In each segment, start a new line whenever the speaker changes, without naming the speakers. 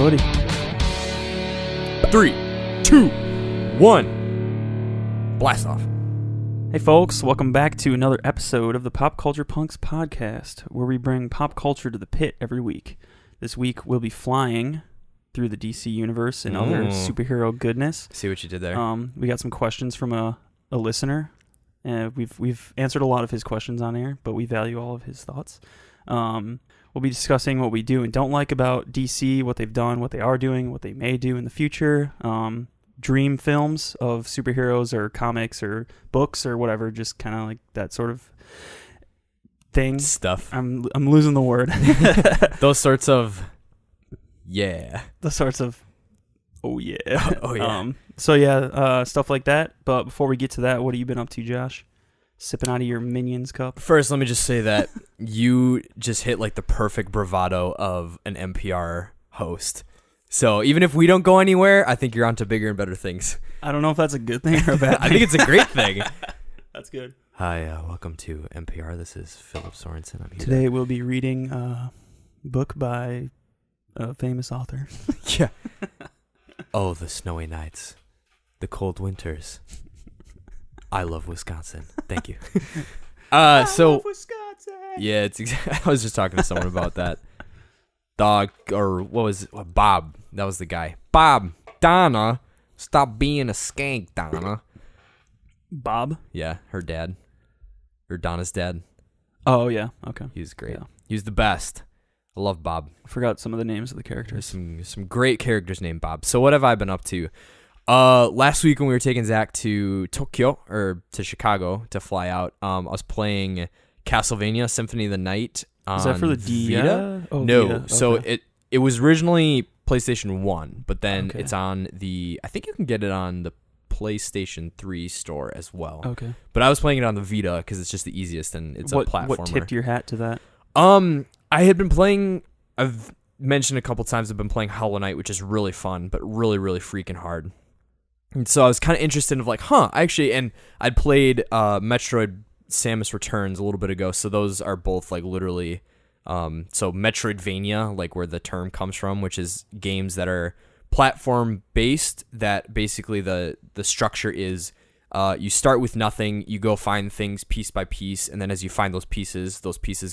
buddy.
3, 2, 1. Blast off.
Hey folks, welcome back to another episode of the Pop Culture Punks podcast, where we bring pop culture to the pit every week. This week we'll be flying through the DC universe and other superhero goodness.
See what you did there.
We got some questions from a listener. We've answered a lot of his questions on air, but we value all of his thoughts. We'll be discussing what we do and don't like about DC, what they've done, what they are doing, what they may do in the future. Dream films of superheroes or comics or books or whatever, just kind of like that sort of thing.
Stuff.
I'm losing the word.
Those sorts of, yeah.
The sorts of, oh yeah.
Oh yeah.
Stuff like that. But before we get to that, what have you been up to, Josh? Sipping out of your Minions cup?
First, let me just say that you just hit like the perfect bravado of an NPR host. So even if we don't go anywhere, I think you're on to bigger and better things.
I don't know if that's a good thing or a bad thing.
I think it's a great thing.
That's good.
Hi, welcome to NPR. This is Philip Sorensen. I'm here
Today we'll be reading a book by a famous author.
Yeah. Oh, the snowy nights, the cold winters. I love Wisconsin. Thank you.
I love Wisconsin.
Yeah, I was just talking to someone about that. Bob. That was the guy. Bob, Donna, stop being a skank, Donna.
Bob?
Yeah, her dad. Or Donna's dad.
Oh, yeah. Okay.
He was great.
Yeah.
He was the best. I love Bob.
I forgot some of the names of the
There's
characters.
some great characters named Bob. So what have I been up to? Last week when we were taking Zach to Tokyo, or to Chicago to fly out, I was playing Castlevania Symphony of the Night.
Is that for the
Vita?
Oh,
no.
Vita.
So
Okay.
it was originally PlayStation 1, but then
Okay.
it's on I think you can get it on the PlayStation 3 store as well.
Okay.
But I was playing it on the Vita because it's just the easiest and it's a platformer.
What tipped your hat to that?
I had been playing, I've mentioned a couple times, I've been playing Hollow Knight, which is really fun, but really, really freaking hard. And so I was kind of interested in and I'd played Metroid Samus Returns a little bit ago, so those are both like literally, so Metroidvania, like where the term comes from, which is games that are platform based, that basically the structure is you start with nothing, you go find things piece by piece, and then as you find those pieces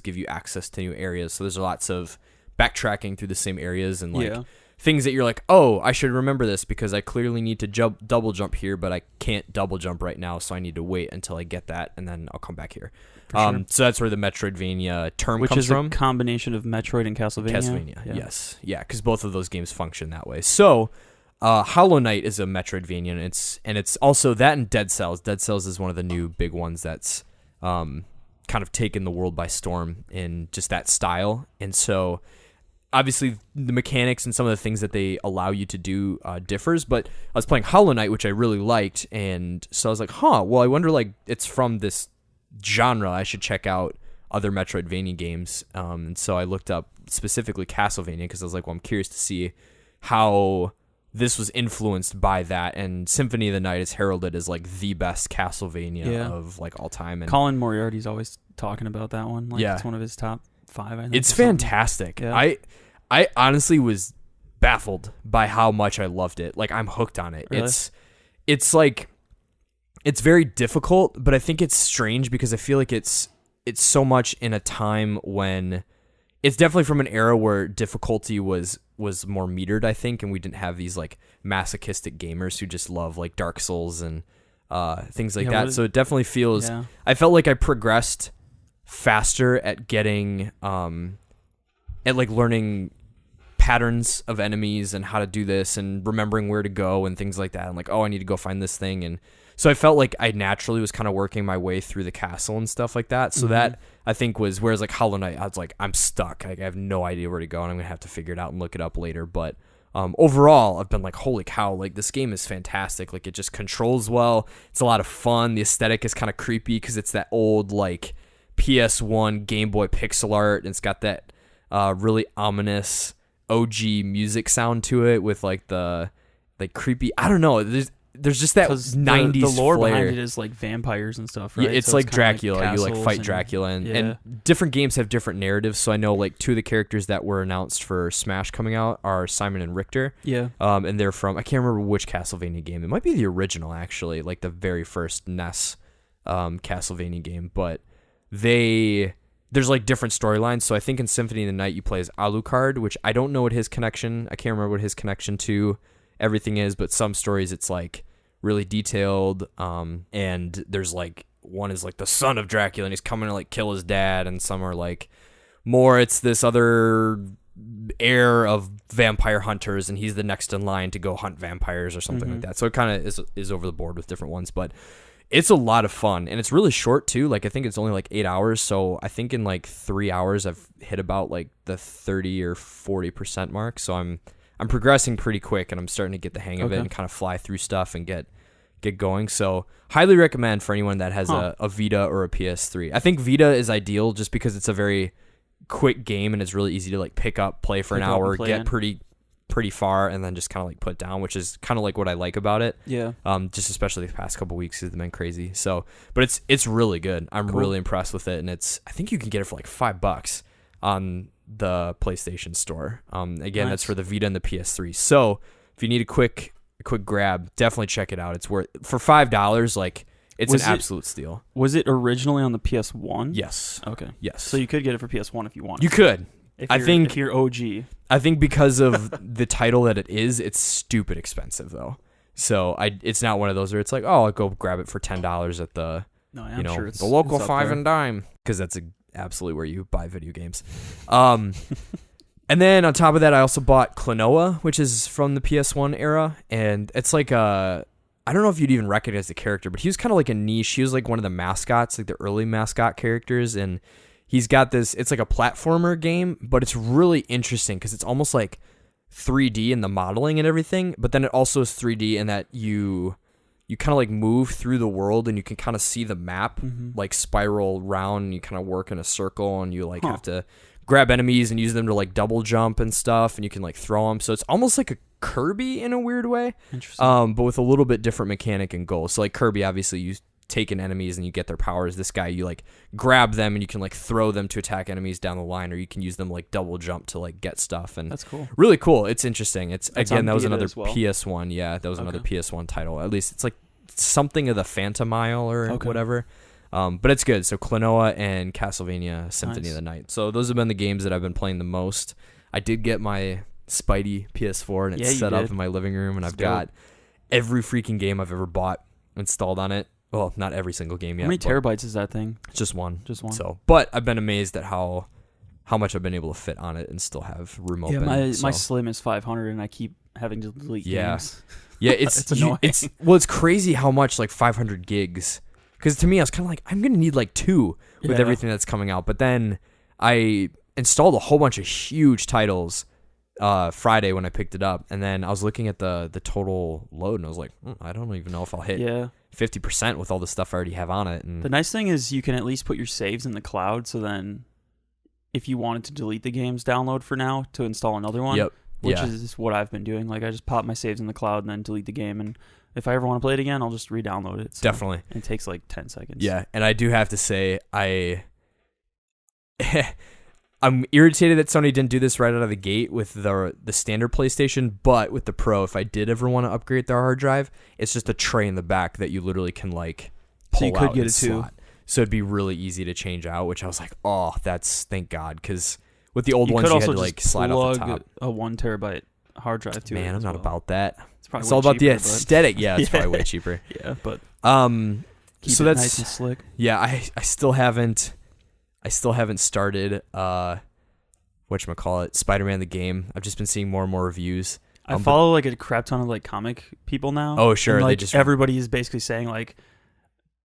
give you access to new areas. So there's lots of backtracking through the same areas and things that you're like, oh, I should remember this because I clearly need to double jump here, but I can't double jump right now, so I need to wait until I get that, and then I'll come back here.
Sure.
So that's where the Metroidvania term
Which
comes
is
from.
a combination of Metroid and Castlevania.
Castlevania, yes. Yeah, because both of those games function that way. So Hollow Knight is a Metroidvania, and it's also that and Dead Cells. Dead Cells is one of the new big ones that's kind of taken the world by storm in just that style. And so obviously the mechanics and some of the things that they allow you to do differs, but I was playing Hollow Knight, which I really liked, and so I was like, well, I wonder, like, it's from this genre, I should check out other Metroidvania games. And so I looked up specifically Castlevania because I was like, well, I'm curious to see how this was influenced by that, and Symphony of the Night is heralded as like the best Castlevania of like all time. And
Colin Moriarty's always talking about that one. Like, it's one of his top 5, I think.
It's fantastic.
Yeah.
I honestly was baffled by how much I loved it. Like, I'm hooked on it.
Really?
It's like, it's very difficult, but I think it's strange because I feel like it's so much in a time when it's definitely from an era where difficulty was more metered, I think, and we didn't have these like masochistic gamers who just love like Dark Souls and things like that. So it definitely feels, I felt like I progressed faster at getting, at like learning patterns of enemies and how to do this and remembering where to go and things like that. I'm like, oh, I need to go find this thing. And so I felt like I naturally was kind of working my way through the castle and stuff like that. So that I think was, whereas like Hollow Knight, I was like, I'm stuck. Like, I have no idea where to go, and I'm going to have to figure it out and look it up later. But overall, I've been like, holy cow, like this game is fantastic. Like, it just controls well. It's a lot of fun. The aesthetic is kind of creepy because it's that old like PS1 Game Boy pixel art, and it's got that really ominous OG music sound to it with like the like creepy, I don't know, there's just that
'Cause
90s
the lore
flair.
behind it is like vampires and stuff, right?
Yeah, it's
So
like
kinda
Dracula. You like
castles
fight Dracula, and,
yeah.
and different games have different narratives. So I know like 2 of the characters that were announced for Smash coming out are Simon and Richter.
Yeah.
And they're from, I can't remember which Castlevania game. It might be the original actually, like the very first NES Castlevania game. But there's like different storylines. So I think in Symphony of the Night you play as Alucard, which I don't know what his connection. I can't remember what his connection to everything is. But some stories it's like really detailed. And there's like one is like the son of Dracula and he's coming to like kill his dad, and some are like more it's this other heir of vampire hunters and he's the next in line to go hunt vampires or something like that. So it kind of is over the board with different ones, but it's a lot of fun and it's really short too. Like I think it's only like 8 hours. So I think in like 3 hours I've hit about like the 30 or 40% mark. So I'm progressing pretty quick and I'm starting to get the hang of it and kind of fly through stuff and get going. So highly recommend for anyone that has a Vita or a PS3. I think Vita is ideal just because it's a very quick game and it's really easy to like pick up, play for an hour, get pretty far, and then just kind of like put down, which is kind of like what I like about it.
Yeah.
Just especially the past couple weeks has been crazy. So, but it's really good. I'm really impressed with it, and I think you can get it for like $5 on the PlayStation Store. Again, that's for the Vita and the PS3. So if you need a quick grab, definitely check it out. It's worth for $5. Like it's an absolute steal.
Was it originally on the PS1?
Yes.
Okay.
Yes.
So you could get it for PS1 if you wanted.
You could.
If you're OG.
I think because of the title that it is, it's stupid expensive though. So it's not one of those where it's like, oh, I'll go grab it for $10 at the
sure it's
the local
it's up
5
there.
and dime, because that's absolutely where you buy video games. And then on top of that, I also bought Klonoa, which is from the PS1 era, and it's like I don't know if you'd even recognize the character, but he was kind of like a niche. He was like one of the mascots, like the early mascot characters, and he's got this, it's like a platformer game, but it's really interesting because it's almost like 3D in the modeling and everything, but then it also is 3D in that you kind of like move through the world and you can kind of see the map like spiral round, and you kind of work in a circle, and you like have to grab enemies and use them to like double jump and stuff, and you can like throw them. So it's almost like a Kirby in a weird way.
Interesting.
But with a little bit different mechanic and goal. So like Kirby, obviously you take in enemies and you get their powers. This guy, you like grab them and you can like throw them to attack enemies down the line, or you can use them like double jump to like get stuff. And
that's cool.
Really cool. It's interesting. It's
that's
again, that was
Vita
another
as well.
PS1. Yeah, that was another PS1 title. At least it's like something of the Phantom Isle or whatever. But it's good. So Klonoa and Castlevania Symphony of the Night. So those have been the games that I've been playing the most. I did get my Spidey PS4 and it's set up in my living room, and I've got every freaking game I've ever bought installed on it. Well, not every single game yet.
How many terabytes is that thing?
It's just one.
Just one.
So, but I've been amazed at how much I've been able to fit on it and still have room open.
My Slim is 500 and I keep having to delete games.
Yeah, it's
annoying.
It's crazy how much like 500 gigs. Because to me, I was kind of like, I'm going to need like 2 with everything that's coming out. But then I installed a whole bunch of huge titles Friday when I picked it up. And then I was looking at the total load, and I was like, I don't even know if I'll hit 50% with all the stuff I already have on it. And
the nice thing is you can at least put your saves in the cloud. So then if you wanted to delete the games, download for now to install another one. Which is what I've been doing. Like I just pop my saves in the cloud and then delete the game, and if I ever want to play it again, I'll just re-download it. So
definitely.
It takes like 10 seconds.
Yeah, and I do have to say, I'm irritated that Sony didn't do this right out of the gate with the standard PlayStation, but with the Pro, if I did ever want to upgrade their hard drive, it's just a tray in the back that you literally can like pull
so you could
out
get
and
it too.
slot. So it'd be really easy to change out, which I was like, oh, that's thank God, because with the old ones you had to like slide off the top.
A 1 terabyte hard drive to it.
Man, I'm not about that.
It's
all about the
cheaper,
aesthetic. Yeah, it's probably way cheaper.
Yeah, but
so
it
that's
nice and slick.
Yeah, I still haven't started whatchamacallit, Spider-Man the game. I've just been seeing more and more reviews.
I follow like a crap ton of like comic people now.
Oh sure,
and,
they
like
just
everybody is basically saying like,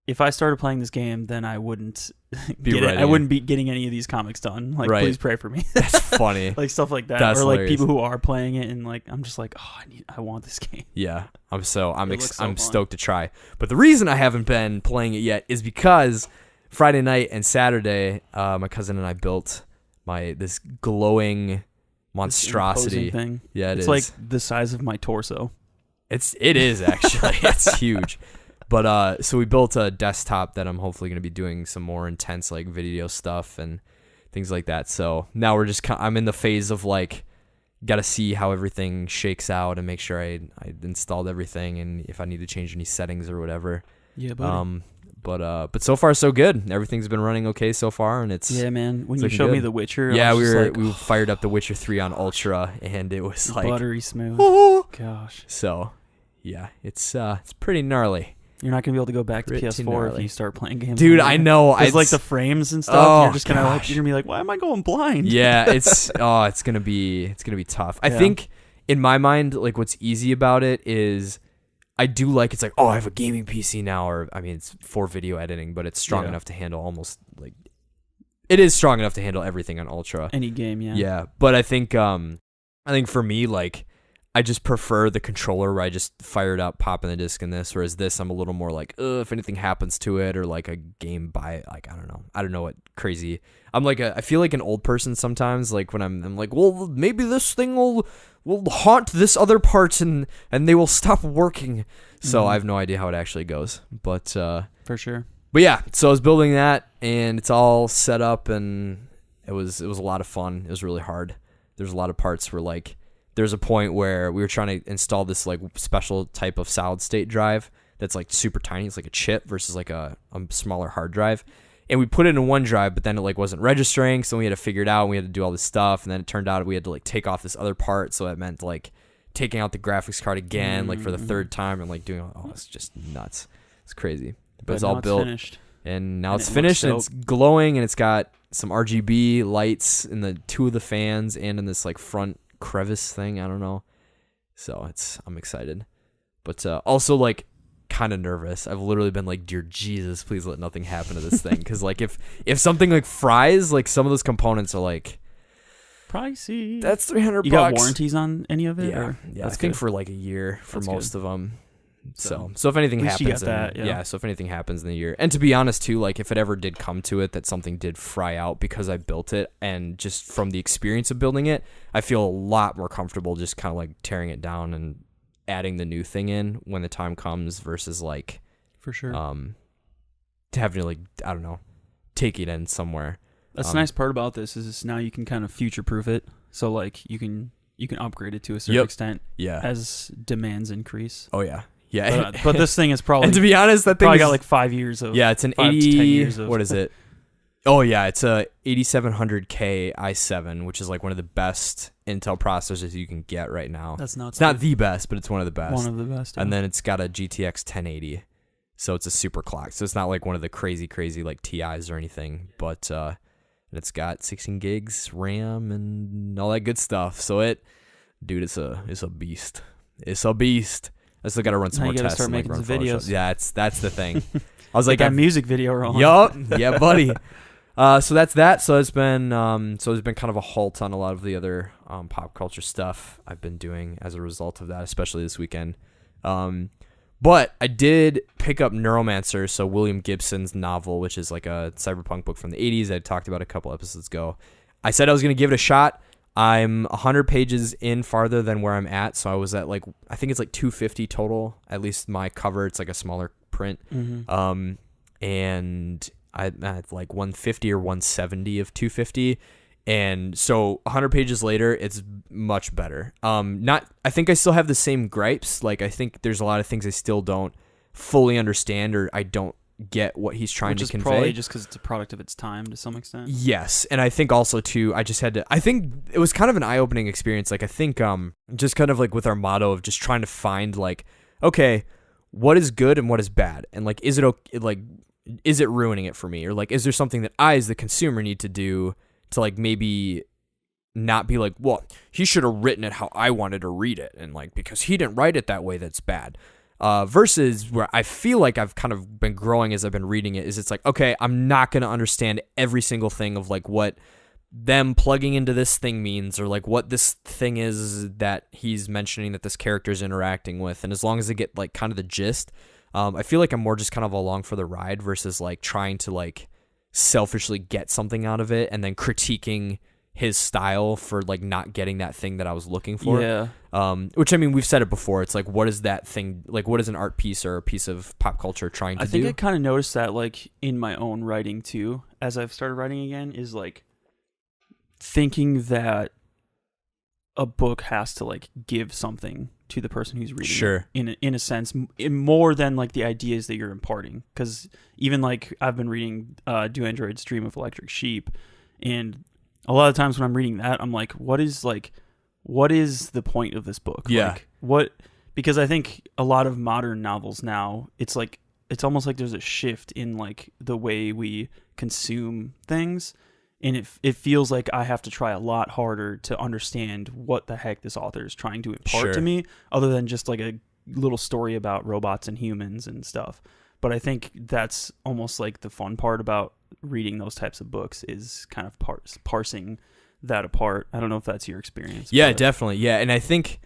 if I started playing this game, then I wouldn't
ready.
I wouldn't be getting any of these comics done. Like, please pray for me.
That's funny.
Like stuff like that,
That's
or like
hilarious.
people who are playing it, and like I'm just like, oh, I want this game.
Yeah, I'm
fun.
stoked to try. But the reason I haven't been playing it yet is because Friday night and Saturday, my cousin and I built this glowing monstrosity
thing.
Yeah,
it's like the size of my torso.
It is actually. It's huge. But so we built a desktop that I'm hopefully going to be doing some more intense like video stuff and things like that. So now we're just I'm in the phase of like got to see how everything shakes out and make sure I installed everything and if I need to change any settings or whatever.
Yeah, buddy.
But so far so good. Everything's been running okay so far, and it's
man. When you showed me The Witcher,
yeah,
I was
we fired up The Witcher 3 on Ultra, and it was like
buttery smooth. Gosh.
So yeah, it's pretty gnarly.
You're not gonna be able to go back to PS4 if you start playing games.
Dude, I know.
It's like the frames and stuff.
Oh,
you're just gonna you're gonna be like, why am I going blind?
Yeah, it's gonna be tough. I think in my mind, like what's easy about it is I do like it's like, oh, I have a gaming PC now, or I mean, it's for video editing, but it's strong enough to handle almost like it is strong enough to handle everything on Ultra.
Any game, yeah.
Yeah, but I think for me, like I just prefer the controller where I just fire it up, pop in the disc in this, whereas this I'm a little more like, if anything happens to it or like a game by like I don't know what crazy. I'm like I feel like an old person sometimes, like when I'm like, well, maybe this thing will haunt this other part and they will stop working. So I have no idea how it actually goes, but
for sure.
But yeah, so I was building that and it's all set up and it was a lot of fun. It was really hard. There's a lot of parts where like there's a point where we were trying to install this like special type of solid state drive that's like super tiny. It's like a chip versus like a smaller hard drive. And we put it in one drive, but then it like wasn't registering. So we had to figure it out. And we had to do all this stuff. And then it turned out we had to like take off this other part. So it meant like taking out the graphics card again, like for the third time and like doing, it's just nuts. It's crazy. But it's all built.
Finished.
And now it's finished and it's glowing and it's got some RGB lights in the two of the fans and in this like front crevice thing. I don't know. So I'm excited. But also like kind of nervous. I've literally been like, dear Jesus, please let nothing happen to this thing. Because like if something like fries, like some of those components are like
pricey.
That's $300.
You got warranties on any of it?
Yeah, I think for like a year for most of them. So if anything happens,
you got that,
so if anything happens in the year, and to be honest too, like if it ever did come to it that something did fry out because I built it, and just from the experience of building it, I feel a lot more comfortable just kind of like tearing it down and adding the new thing in when the time comes versus like
for sure
having to like I don't know take it in somewhere.
That's the nice part about this is now you can kind of future proof it, so like you can upgrade it to a certain extent as demands increase.
Oh yeah. Yeah,
but this thing is probably,
and to be honest, that thing
probably got like 5 years of
it's an
5
80
to 10 years of,
what is it? Oh yeah, it's a 8700K i7, which is like one of the best Intel processors you can get right now.
That's nuts.
It's not the best, but it's one of the best.
One of the best. Yeah.
And then it's got a GTX 1080, so it's a super clock. So it's not like one of the crazy like TIs or anything, but and it's got 16 gigs RAM and all that good stuff. So it's a beast. It's a beast. I still got to run some more tests.
Start making some videos.
Yeah, that's the thing. I was like
that music video rolling.
Yup. Yeah, buddy. So that's that. So it's been there's been kind of a halt on a lot of the other pop culture stuff I've been doing as a result of that, especially this weekend. But I did pick up Neuromancer, so William Gibson's novel, which is like a cyberpunk book from the 80s I talked about a couple episodes ago. I said I was going to give it a shot. I'm 100 pages in farther than where I'm at, so I was at like, I think it's like 250 total, at least my cover. It's like a smaller print. Mm-hmm. And I'm at like 150 or 170 of 250. And so 100 pages later, it's much better. I think I still have the same gripes. Like, I think there's a lot of things I still don't fully understand, or I don't get what he's trying to convey.
Probably just because it's a product of its time to some extent.
Yes, and I think also too, I think it was kind of an eye-opening experience. Like, I think just kind of like with our motto of just trying to find like, okay, what is good and what is bad, and like, is it ruining it for me, or like, is there something that I as the consumer need to do to like maybe not be like, well, he should have written it how I wanted to read it, and like because he didn't write it that way, that's bad. Versus where I feel like I've kind of been growing as I've been reading it, is it's like, okay, I'm not going to understand every single thing of like what them plugging into this thing means, or like what this thing is that he's mentioning that this character is interacting with. And as long as I get like kind of the gist, I feel like I'm more just kind of along for the ride versus like trying to like selfishly get something out of it and then critiquing his style for like not getting that thing that I was looking for.
Yeah.
Which I mean, we've said it before. It's like, what is that thing? Like, what is an art piece or a piece of pop culture trying to do?
I think I kind of noticed that like in my own writing too, as I've started writing again, is like thinking that a book has to like give something to the person who's reading
Sure.
it in a sense, more than like the ideas that you're imparting. Because even like I've been reading Do Androids Dream of Electric Sheep, and a lot of times when I'm reading that, I'm like, what is the point of this book?
Yeah.
Like, because I think a lot of modern novels now, it's almost like there's a shift in like the way we consume things. And it feels like I have to try a lot harder to understand what the heck this author is trying to impart to me, other than just like a little story about robots and humans and stuff. But I think that's almost like the fun part about reading those types of books is kind of parsing that apart. I don't know if that's your experience.
Yeah, definitely. Yeah, and I think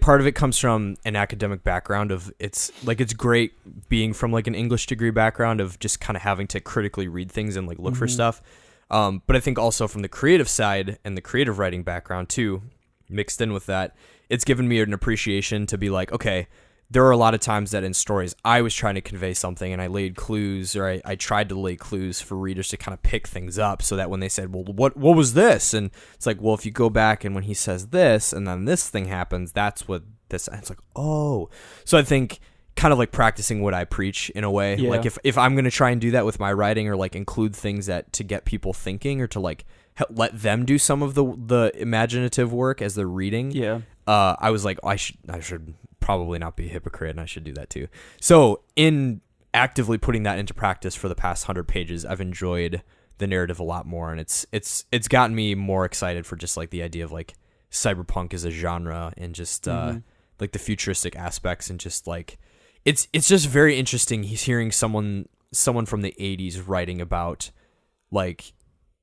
part of it comes from an academic background of it's great being from like an English degree background of just kind of having to critically read things and like look for stuff. But I think also from the creative side and the creative writing background too, mixed in with that, it's given me an appreciation to be like, okay, there are a lot of times that in stories I was trying to convey something and I laid clues, or I tried to lay clues for readers to kind of pick things up so that when they said, well, what was this? And it's like, well, if you go back and when he says this and then this thing happens, that's what this, and it's like, oh. So I think kind of like practicing what I preach in a way.
Yeah.
Like if I'm going to try and do that with my writing, or like include things that to get people thinking, or to like let them do some of the imaginative work as they're reading.
Yeah.
I was like, I should probably not be a hypocrite, and I should do that too. So in actively putting that into practice for the past 100 pages, I've enjoyed the narrative a lot more, and it's gotten me more excited for just like the idea of like cyberpunk as a genre, and just like the futuristic aspects, and just like it's just very interesting. He's hearing someone from the 80s writing about like,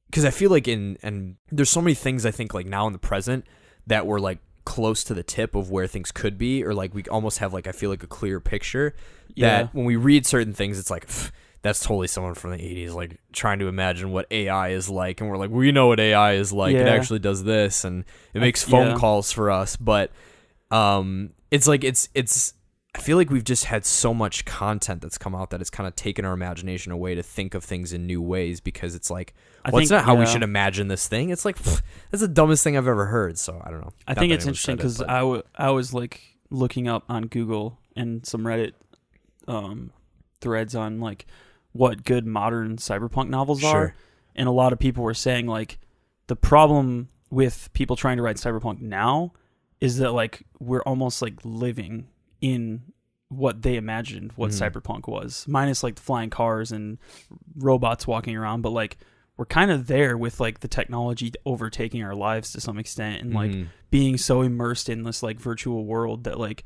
because I feel like and there's so many things I think like now in the present that were like close to the tip of where things could be, or like we almost have like I feel like a clear picture that when we read certain things, it's like that's totally someone from the 80s like trying to imagine what AI is like, and we're like, we know what AI is like. It actually does this, and it makes phone calls for us. But it's like it's I feel like we've just had so much content that's come out that it's kind of taken our imagination away to think of things in new ways, because it's like, well, it's not how we should imagine this thing. It's like, that's the dumbest thing I've ever heard. So I don't know.
I think it's interesting because I was like looking up on Google and some Reddit threads on like what good modern cyberpunk novels are. And a lot of people were saying like the problem with people trying to write cyberpunk now is that like we're almost like living in what they imagined what cyberpunk was, minus like the flying cars and robots walking around, but like we're kind of there with like the technology overtaking our lives to some extent, and like being so immersed in this like virtual world that like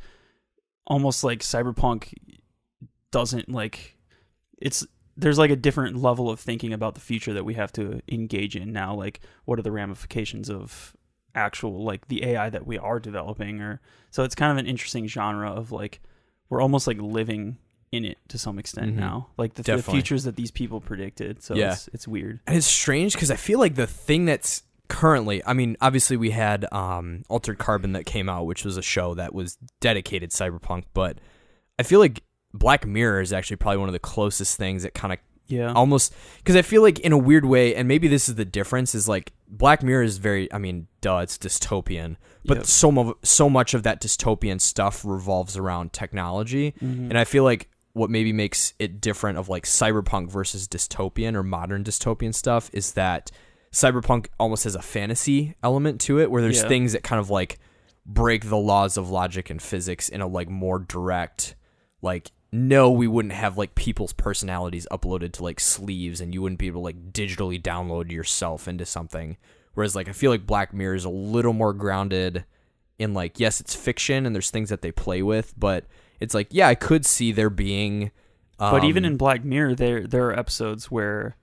almost like cyberpunk doesn't like there's like a different level of thinking about the future that we have to engage in now. Like what are the ramifications of actual like the AI that we are developing, or so it's kind of an interesting genre of like we're almost like living in it to some extent now, like the futures that these people predicted. So it's weird,
and it's strange because I feel like the thing that's currently, I mean, obviously we had Altered Carbon that came out, which was a show that was dedicated cyberpunk, but I feel like Black Mirror is actually probably one of the closest things that kind of almost, because I feel like in a weird way, and maybe this is the difference, is like Black Mirror is very, I mean, it's dystopian, but so much of that dystopian stuff revolves around technology, and I feel like what maybe makes it different of like cyberpunk versus dystopian or modern dystopian stuff is that cyberpunk almost has a fantasy element to it, where there's things that kind of like break the laws of logic and physics in a like more direct, like, no, we wouldn't have like people's personalities uploaded to like sleeves, and you wouldn't be able to like digitally download yourself into something. Whereas like I feel like Black Mirror is a little more grounded in like, yes, it's fiction and there's things that they play with, but it's like, yeah, I could see there being
but even in Black Mirror there are episodes where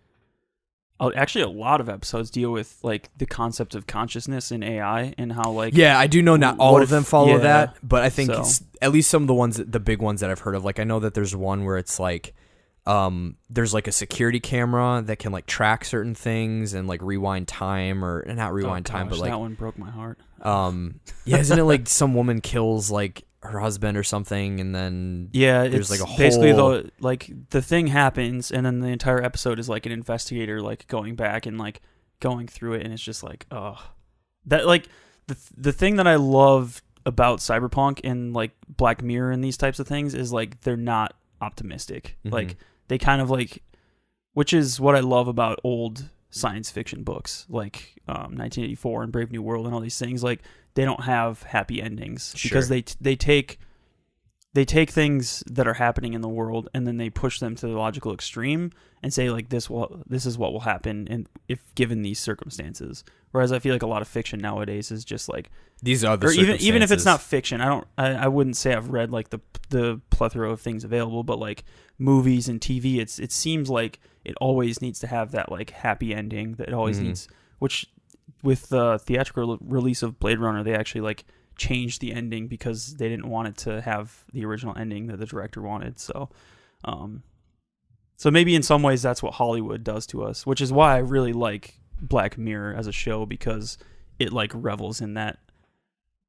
actually a lot of episodes deal with like the concept of consciousness in AI, and how like
I do know not all of them follow that, but I think it's, at least some of the big ones that I've heard of, like I know that there's one where it's like There's like a security camera that can like track certain things and like rewind time, or not rewind time, but like
that one broke my heart.
Yeah, isn't it like some woman kills like her husband or something, and then there's like a whole
basically the thing happens, and then the entire episode is like an investigator like going back and like going through it, and it's just like that like the thing that I love about Cyberpunk and like Black Mirror and these types of things is like they're not optimistic.
Mm-hmm.
Like they kind of like, which is what I love about old science fiction books like 1984 and Brave New World and all these things. Like they don't have happy endings because they take things that are happening in the world and then they push them to the logical extreme and say like this is what will happen and if given these circumstances. Whereas I feel like a lot of fiction nowadays is just like
these are the
even if it's not fiction, I wouldn't say I've read like the plethora of things available, but like movies and TV, it seems like it always needs to have that like happy ending that it always needs. Which with the theatrical release of Blade Runner, they actually like changed the ending because they didn't want it to have the original ending that the director wanted. So maybe in some ways that's what Hollywood does to us, which is why I really like Black Mirror as a show, because it like revels in that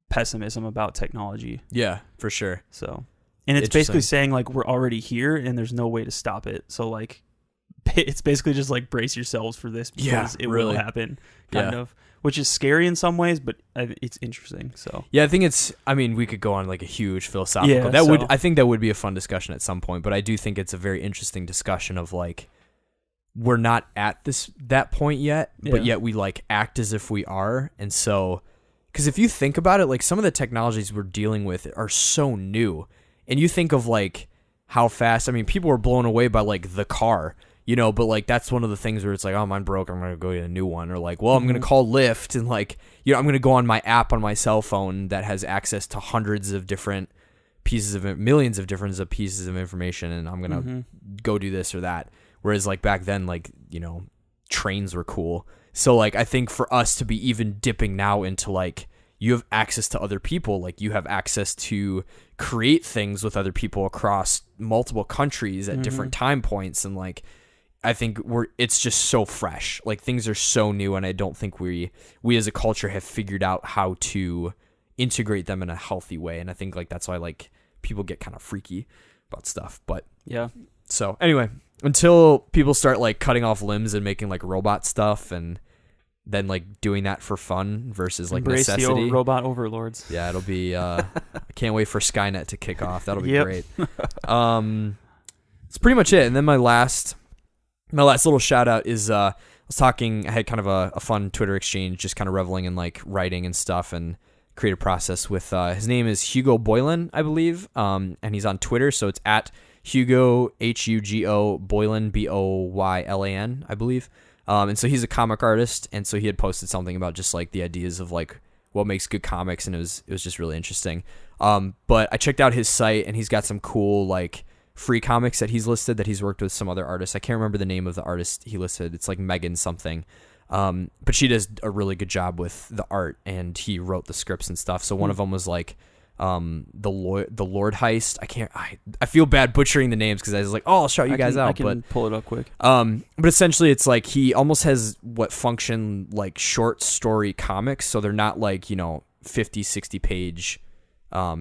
pessimism about technology.
Yeah, for sure.
So, and it's basically saying like we're already here and there's no way to stop it. So like it's basically just like brace yourselves for this because it will happen, kind of, which is scary in some ways, but it's interesting. So
yeah, I think we could go on like a huge philosophical. I think that would be a fun discussion at some point, but I do think it's a very interesting discussion of like we're not at that point yet, but yet we like act as if we are. And so, because if you think about it, like some of the technologies we're dealing with are so new, and you think of like how fast, people were blown away by like the car, but like that's one of the things where it's like, oh, mine broke, I'm going to go get a new one. Or like, well, I'm going to call Lyft and like, I'm going to go on my app on my cell phone that has access to hundreds of different millions of different pieces of information, and I'm going to go do this or that. Whereas like back then, like, trains were cool. So like, I think for us to be even dipping now into like, you have access to other people, like you have access to create things with other people across multiple countries at different time points. And like, I think it's just so fresh. Like things are so new, and I don't think we as a culture have figured out how to integrate them in a healthy way. And I think like that's why like people get kind of freaky about stuff. But
yeah.
So anyway, until people start like cutting off limbs and making like robot stuff and then like doing that for fun versus like
embrace
necessity.
The robot overlords.
Yeah, it'll be I can't wait for Skynet to kick off. That'll be great. It's pretty much it. And then my last little shout out is I had kind of a fun Twitter exchange, just kind of reveling in like writing and stuff and creative process with his name is Hugo Boylan, I believe. And he's on Twitter, so it's at Hugo Hugo Boylan Boylan, I believe. And so he's a comic artist, and so he had posted something about just like the ideas of like what makes good comics, and it was just really interesting. But I checked out his site, and he's got some cool like free comics that he's listed that he's worked with some other artists. I can't remember the name of the artist he listed. It's like Megan something. But she does a really good job with the art, and he wrote the scripts and stuff. So one of them was like the Lord Heist. I feel bad butchering the names because I was like, oh, I'll shout you guys out.
I can pull it up quick.
But essentially it's like he almost has what function like short story comics. So they're not like, 50, 60 page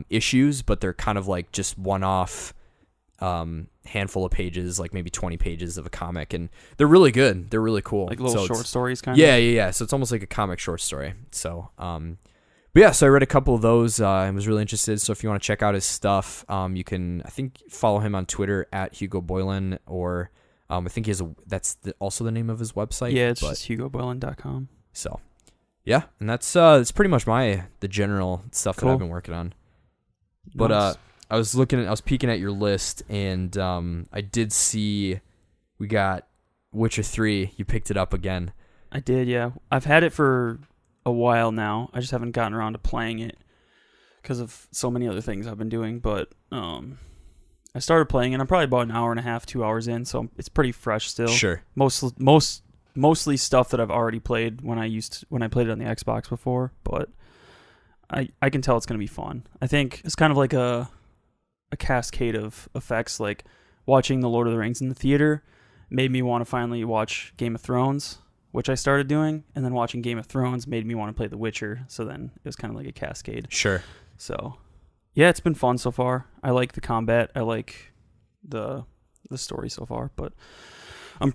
issues, but they're kind of like just one-off handful of pages, like maybe 20 pages of a comic, and they're really good. They're really cool.
Like little short stories kind
of? Yeah. So it's almost like a comic short story. So, but yeah, so I read a couple of those and was really interested. So if you want to check out his stuff, you can, I think, follow him on Twitter at Hugo Boylan, or I think he has also the name of his website.
Yeah, it's just hugoboylan.com.
So yeah, and that's pretty much the general stuff that I've been working on. But nice. I was peeking at your list, and I did see we got Witcher 3. You picked it up again.
I did, yeah. I've had it for a while now. I just haven't gotten around to playing it because of so many other things I've been doing. But I started playing it. I'm probably about an hour and a half, 2 hours in, so it's pretty fresh still.
Sure.
Mostly stuff that I've already played when I played it on the Xbox before. But I can tell it's going to be fun. I think it's kind of like a cascade of effects. Like watching The Lord of the Rings in the theater made me want to finally watch Game of Thrones, which I started doing, and then watching Game of Thrones made me want to play The Witcher. So then it was kind of like a cascade.
Sure.
So yeah, it's been fun so far. I like the combat. I like the story so far, but I'm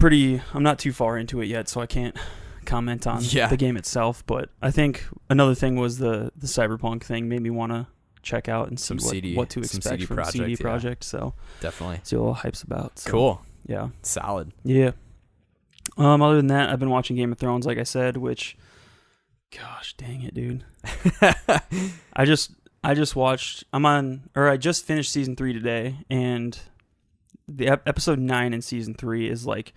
not too far into it yet, so I can't comment on the game itself. But I think another thing was the Cyberpunk thing made me want to check out and see what to expect from CD Projekt. So
definitely
see what all hype's about. So,
cool.
Yeah.
Solid.
Yeah. Other than that, I've been watching Game of Thrones, like I said, which, gosh dang it, dude. I just watched. I just finished season 3 today, and the episode 9 in season 3 is like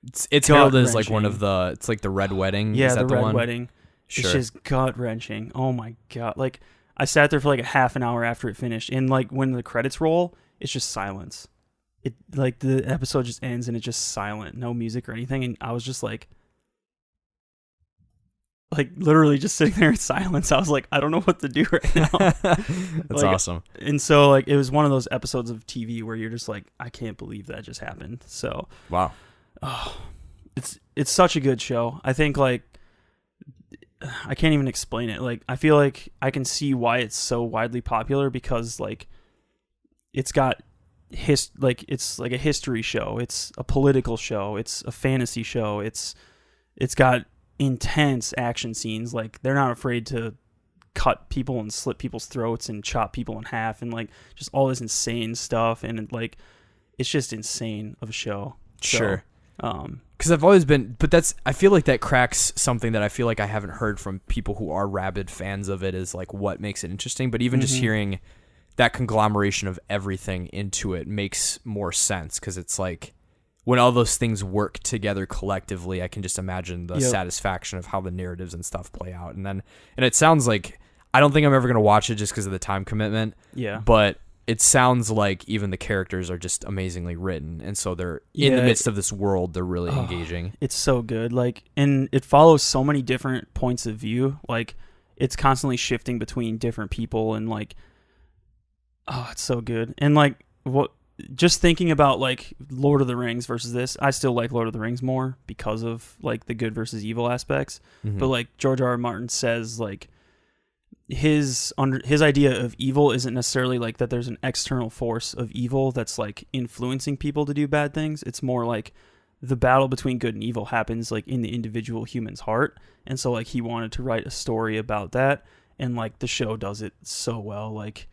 it's heralded as like one of the. It's like the Red Wedding.
Yeah,
is that
the Red
one?
Wedding.
Sure.
It's just gut wrenching. Oh my god! Like I sat there for like a half an hour after it finished, and like when the credits roll, it's just silence. It like the episode just ends and it's just silent, no music or anything, and I was just like literally just sitting there in silence. I was like, I don't know what to do right now.
That's awesome.
And so like it was one of those episodes of TV where you're just like, I can't believe that just happened. So
wow,
it's such a good show. I think like I can't even explain it. Like I feel like I can see why it's so widely popular because like it's got it's like a history show, it's a political show, it's a fantasy show, it's got intense action scenes. Like they're not afraid to cut people and slit people's throats and chop people in half and like just all this insane stuff, and like it's just insane of a show.
Sure. Because I've always been, but I feel like that cracks something that I feel like I haven't heard from people who are rabid fans of it, is like what makes it interesting. But even just hearing that conglomeration of everything into it makes more sense, because it's like when all those things work together collectively, I can just imagine the satisfaction of how the narratives and stuff play out. And it sounds like, I don't think I'm ever going to watch it just because of the time commitment.
Yeah.
But it sounds like even the characters are just amazingly written. And so they're in the midst of this world, they're really engaging.
It's so good. Like, and it follows so many different points of view. Like it's constantly shifting between different people, and like, it's so good. And like just thinking about like Lord of the Rings versus this, I still like Lord of the Rings more because of like the good versus evil aspects. But like George R.R. Martin says, like his idea of evil isn't necessarily like that there's an external force of evil that's like influencing people to do bad things. It's more like the battle between good and evil happens like in the individual human's heart. And so like he wanted to write a story about that, and like the show does it so well. Like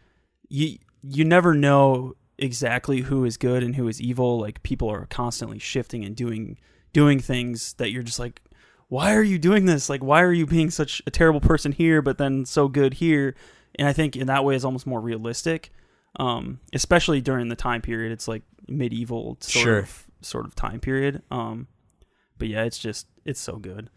you never know exactly who is good and who is evil. Like people are constantly shifting and doing things that you're just like, why are you doing this? Like, why are you being such a terrible person here, but then so good here? And I think in that way is almost more realistic, especially during the time period. It's like medieval sort of time period. But yeah, it's so good.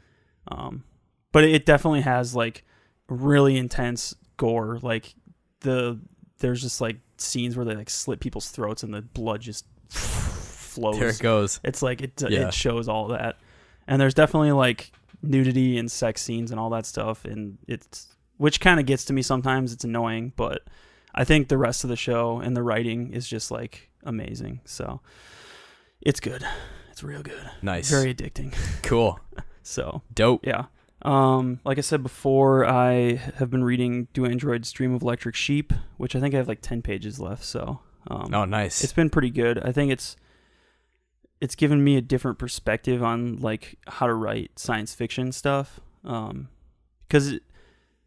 But it definitely has like really intense gore. Like there's just like scenes where they like slit people's throats and the blood just flows.
There it goes.
It's like it shows all that. And there's definitely like nudity and sex scenes and all that stuff, and which kind of gets to me sometimes. It's annoying, but I think the rest of the show and the writing is just like amazing. So it's good. It's real good.
Nice.
Very addicting.
Cool.
So
dope.
Yeah. Like I said before, I have been reading Do Androids Dream of Electric Sheep, which I think I have like 10 pages left. So
nice.
It's been pretty good. I think it's given me a different perspective on like how to write science fiction stuff. Because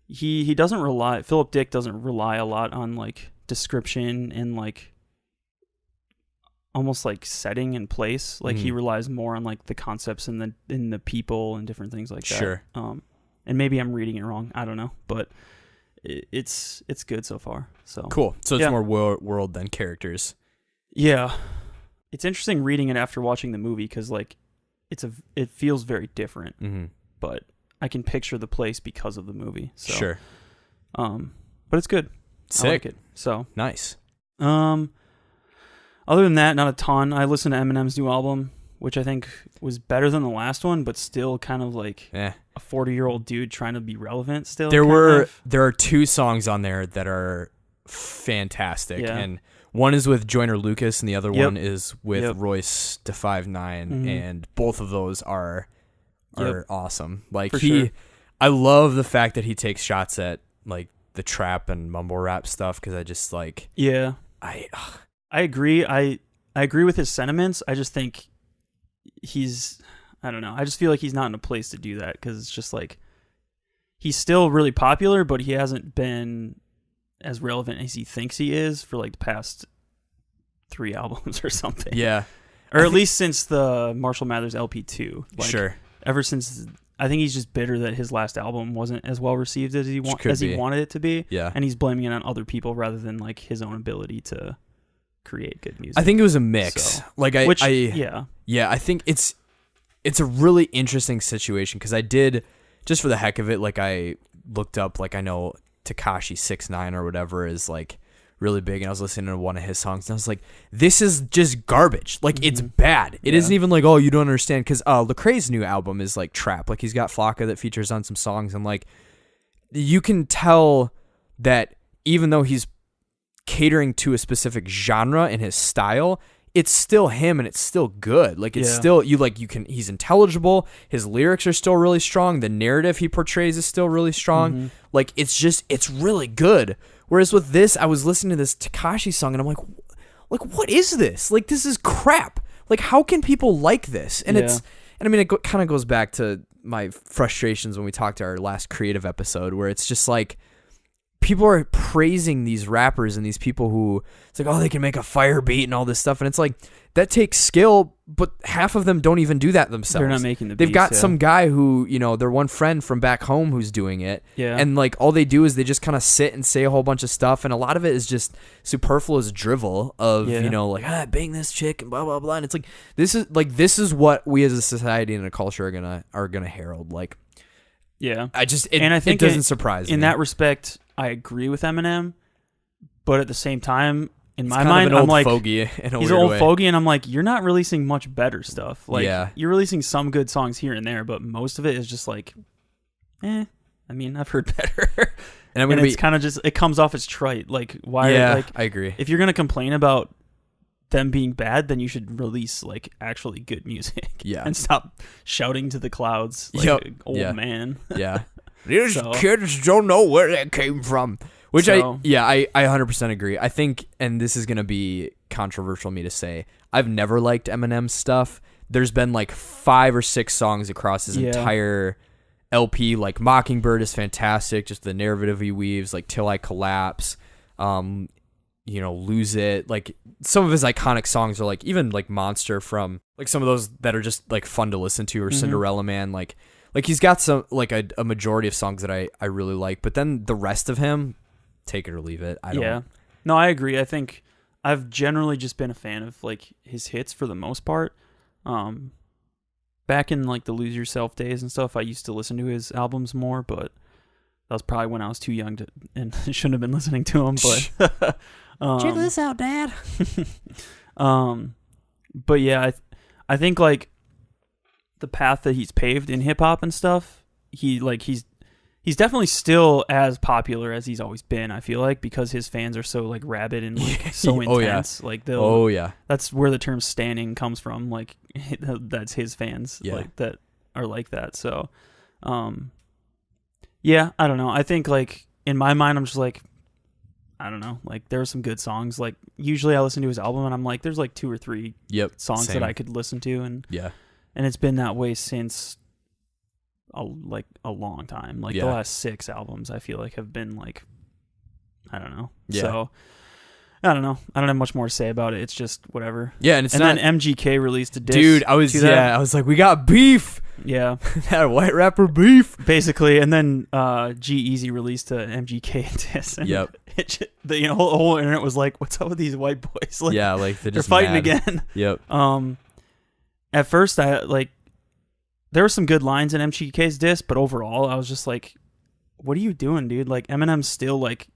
he doesn't rely, Philip Dick doesn't rely a lot on like description and like almost like setting and place. Like he relies more on like the concepts and the people and different things like that.
Sure.
And maybe I'm reading it wrong. I don't know, but it's good so far. So
cool. So it's more world than characters.
Yeah. It's interesting reading it after watching the movie, because like it feels very different, but I can picture the place because of the movie. So,
sure.
But it's good.
Sick.
I like it. So
nice.
Other than that, not a ton. I listened to Eminem's new album, which I think was better than the last one, but still kind of like a 40-year-old dude trying to be relevant still.
There are 2 songs on there that are fantastic.
Yeah.
And One is with Joyner Lucas, and the other
Yep.
one is with
Yep.
Royce da 5'9", and both of those are awesome. Like
For sure.
I love the fact that he takes shots at like the trap and mumble rap stuff, because I just like
I agree. I agree with his sentiments. I just think I don't know. I just feel like he's not in a place to do that, because it's just like he's still really popular, but he hasn't been as relevant as he thinks he is for like the past 3 albums or something.
Yeah.
Or at least since the Marshall Mathers LP2. Like,
sure.
Ever since, I think he's just bitter that his last album wasn't as well received as he wanted it to be.
Yeah.
And he's blaming it on other people rather than like his own ability to create good music.
I think it was a mix.
So,
like I think it's a really interesting situation, because I did, just for the heck of it, like I looked up, like I know Tekashi 6ix9ine or whatever is like really big, and I was listening to one of his songs, and I was like, this is just garbage. Like it's bad. It isn't even like, oh, you don't understand, because Lecrae's new album is like trap. Like he's got Flocka that features on some songs, and like you can tell that even though he's catering to a specific genre in his style, it's still him, and it's still good. Like it's still he's intelligible. His lyrics are still really strong. The narrative he portrays is still really strong. Like it's really good. Whereas with this, I was listening to this Tekashi song, and I'm like, what is this? Like this is crap. Like how can people like this? And it kind of goes back to my frustrations when we talked to our last creative episode, where it's just like, people are praising these rappers and these people who, it's like, oh, they can make a fire beat and all this stuff. And it's like, that takes skill, but half of them don't even do that themselves.
They're not making the beats.
They've got some guy who, their one friend from back home who's doing it.
Yeah.
And like, all they do is they just kind of sit and say a whole bunch of stuff. And a lot of it is just superfluous drivel of, like, bang this chick and blah, blah, blah. And it's like, this is what we as a society and a culture are gonna herald. Like,
yeah.
I think it doesn't surprise me.
In that respect, I agree with Eminem, but at the same time, in my
kind
mind,
of an old
I'm like,
fogey in a
he's
weird
an old
way.
fogey, and I'm like, you're not releasing much better stuff. Like,
Yeah.
you're releasing some good songs here and there, but most of it is just like, I mean, I've heard better. And it's kind of just, it comes off as trite. Like, why?
Yeah,
like,
I agree.
If you're gonna complain about them being bad, then you should release like actually good music.
Yeah.
And stop shouting to the clouds like an old man.
Yeah. These kids don't know where that came from. Which I 100% agree. I think, and this is going to be controversial of me to say, I've never liked Eminem's stuff. There's been like 5 or 6 songs across his entire LP. Like Mockingbird is fantastic. Just the narrative he weaves, like Till I Collapse, Lose It. Like some of his iconic songs are like, even like Monster, from like some of those that are just like fun to listen to, or Cinderella Man. Like he's got some, like a majority of songs that I really like, but then the rest of him, take it or leave it.
No, I agree. I think I've generally just been a fan of like his hits for the most part. Back in like the Lose Yourself days and stuff, I used to listen to his albums more, but that was probably when I was too young to and shouldn't have been listening to him. But
check this out, Dad.
But yeah, I think like the path that he's paved in hip hop and stuff, he's definitely still as popular as he's always been, I feel like, because his fans are so like rabid and like so intense. Like that's where the term standing comes from. Like that's his fans like that are like that. So I don't know. I think like in my mind I'm just like, I don't know, like there are some good songs. Like usually I listen to his album and I'm like, there's like 2 or 3 songs that I could listen to, and it's been that way since a long time. Like the last 6 albums I feel like have been like, I don't know. So I don't know. I don't have much more to say about it. It's just whatever.
Yeah, and
then MGK released a diss.
Dude, I was like, we got beef.
Yeah.
That white rapper beef.
Basically, and then G-Eazy released a MGK diss. And the whole internet was like, what's up with these white boys? Like,
like they're
fighting
mad
again.
Yep.
At first there were some good lines in MGK's diss, but overall I was just like, what are you doing, dude? Like Eminem's still like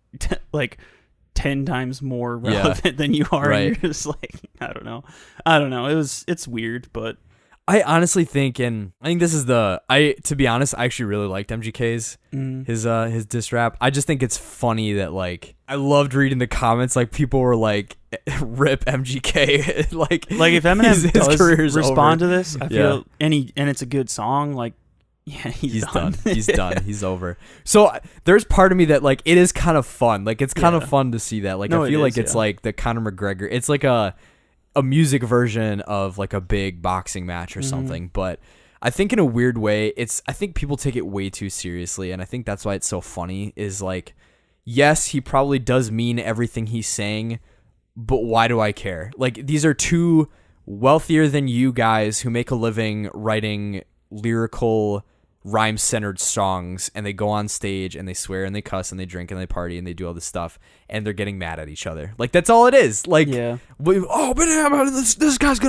10 times more relevant than you are.
Right.
And you're just like, I don't know. It's weird, but
I honestly think, and I think this is to be honest, I actually really liked MGK's his diss rap. I just think it's funny that like I loved reading the comments. Like people were like, "Rip MGK." like
if Eminem does
career's
respond
over.
to this, I feel and it's a good song. Like, yeah, he's done.
He's done. He's over. So there's part of me that like it is kind of fun. Like it's kind of fun to see that. Like I feel like it's like the Conor McGregor. It's like a music version of like a big boxing match or something. But I think in a weird way, I think people take it way too seriously, and I think that's why it's so funny. Is like, yes, he probably does mean everything he's saying, but why do I care? Like these are two wealthier than you guys who make a living writing lyrical rhyme-centered songs, and they go on stage and they swear and they cuss and they drink and they party and they do all this stuff, and they're getting mad at each other. Like that's all it is. Like, oh, but this guy's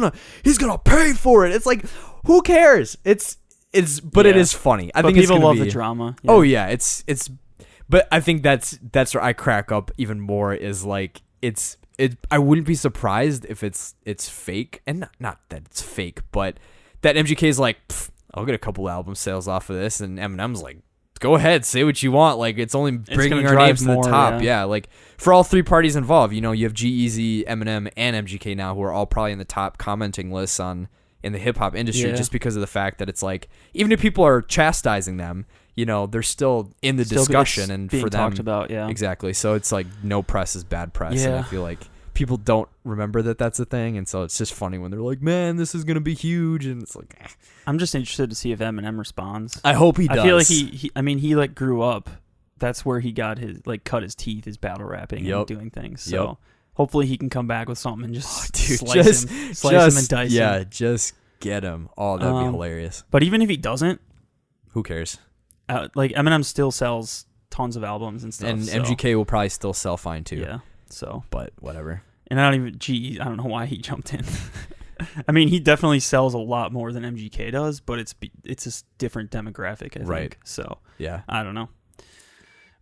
he's gonna pay for it. It's like, who cares? It is funny. I think
people love the drama. Yeah.
Oh yeah, it's. But I think that's where I crack up even more. Is like I wouldn't be surprised if it's fake, and not that it's fake, but that MGK is like, I'll get a couple album sales off of this, and Eminem's like, go ahead, say what you want. Like it's only bringing our names to the top. Yeah, like for all three parties involved, you have G-Eazy, Eminem, and MGK now, who are all probably in the top commenting lists in the hip hop industry, just because of the fact that it's like, even if people are chastising them, they're still in the discussion, and
being
for them
talked about. Yeah,
exactly. So it's like no press is bad press, and I feel like people don't remember that that's a thing, and so it's just funny when they're like, man, this is gonna be huge, and it's like,
I'm just interested to see if Eminem responds.
I hope he does.
I feel like he like grew up. That's where he got his cut his teeth, his battle rapping and doing things. So hopefully he can come back with something and just slice him and dice him.
Yeah, just get him. Oh, that'd be hilarious.
But even if he doesn't,
who cares?
Like Eminem still sells tons of albums and stuff,
and MGK will probably still sell fine too.
Yeah. So,
but whatever.
And I don't know why he jumped in. I mean, he definitely sells a lot more than MGK does, but it's a different demographic, I think. So,
yeah.
I don't know.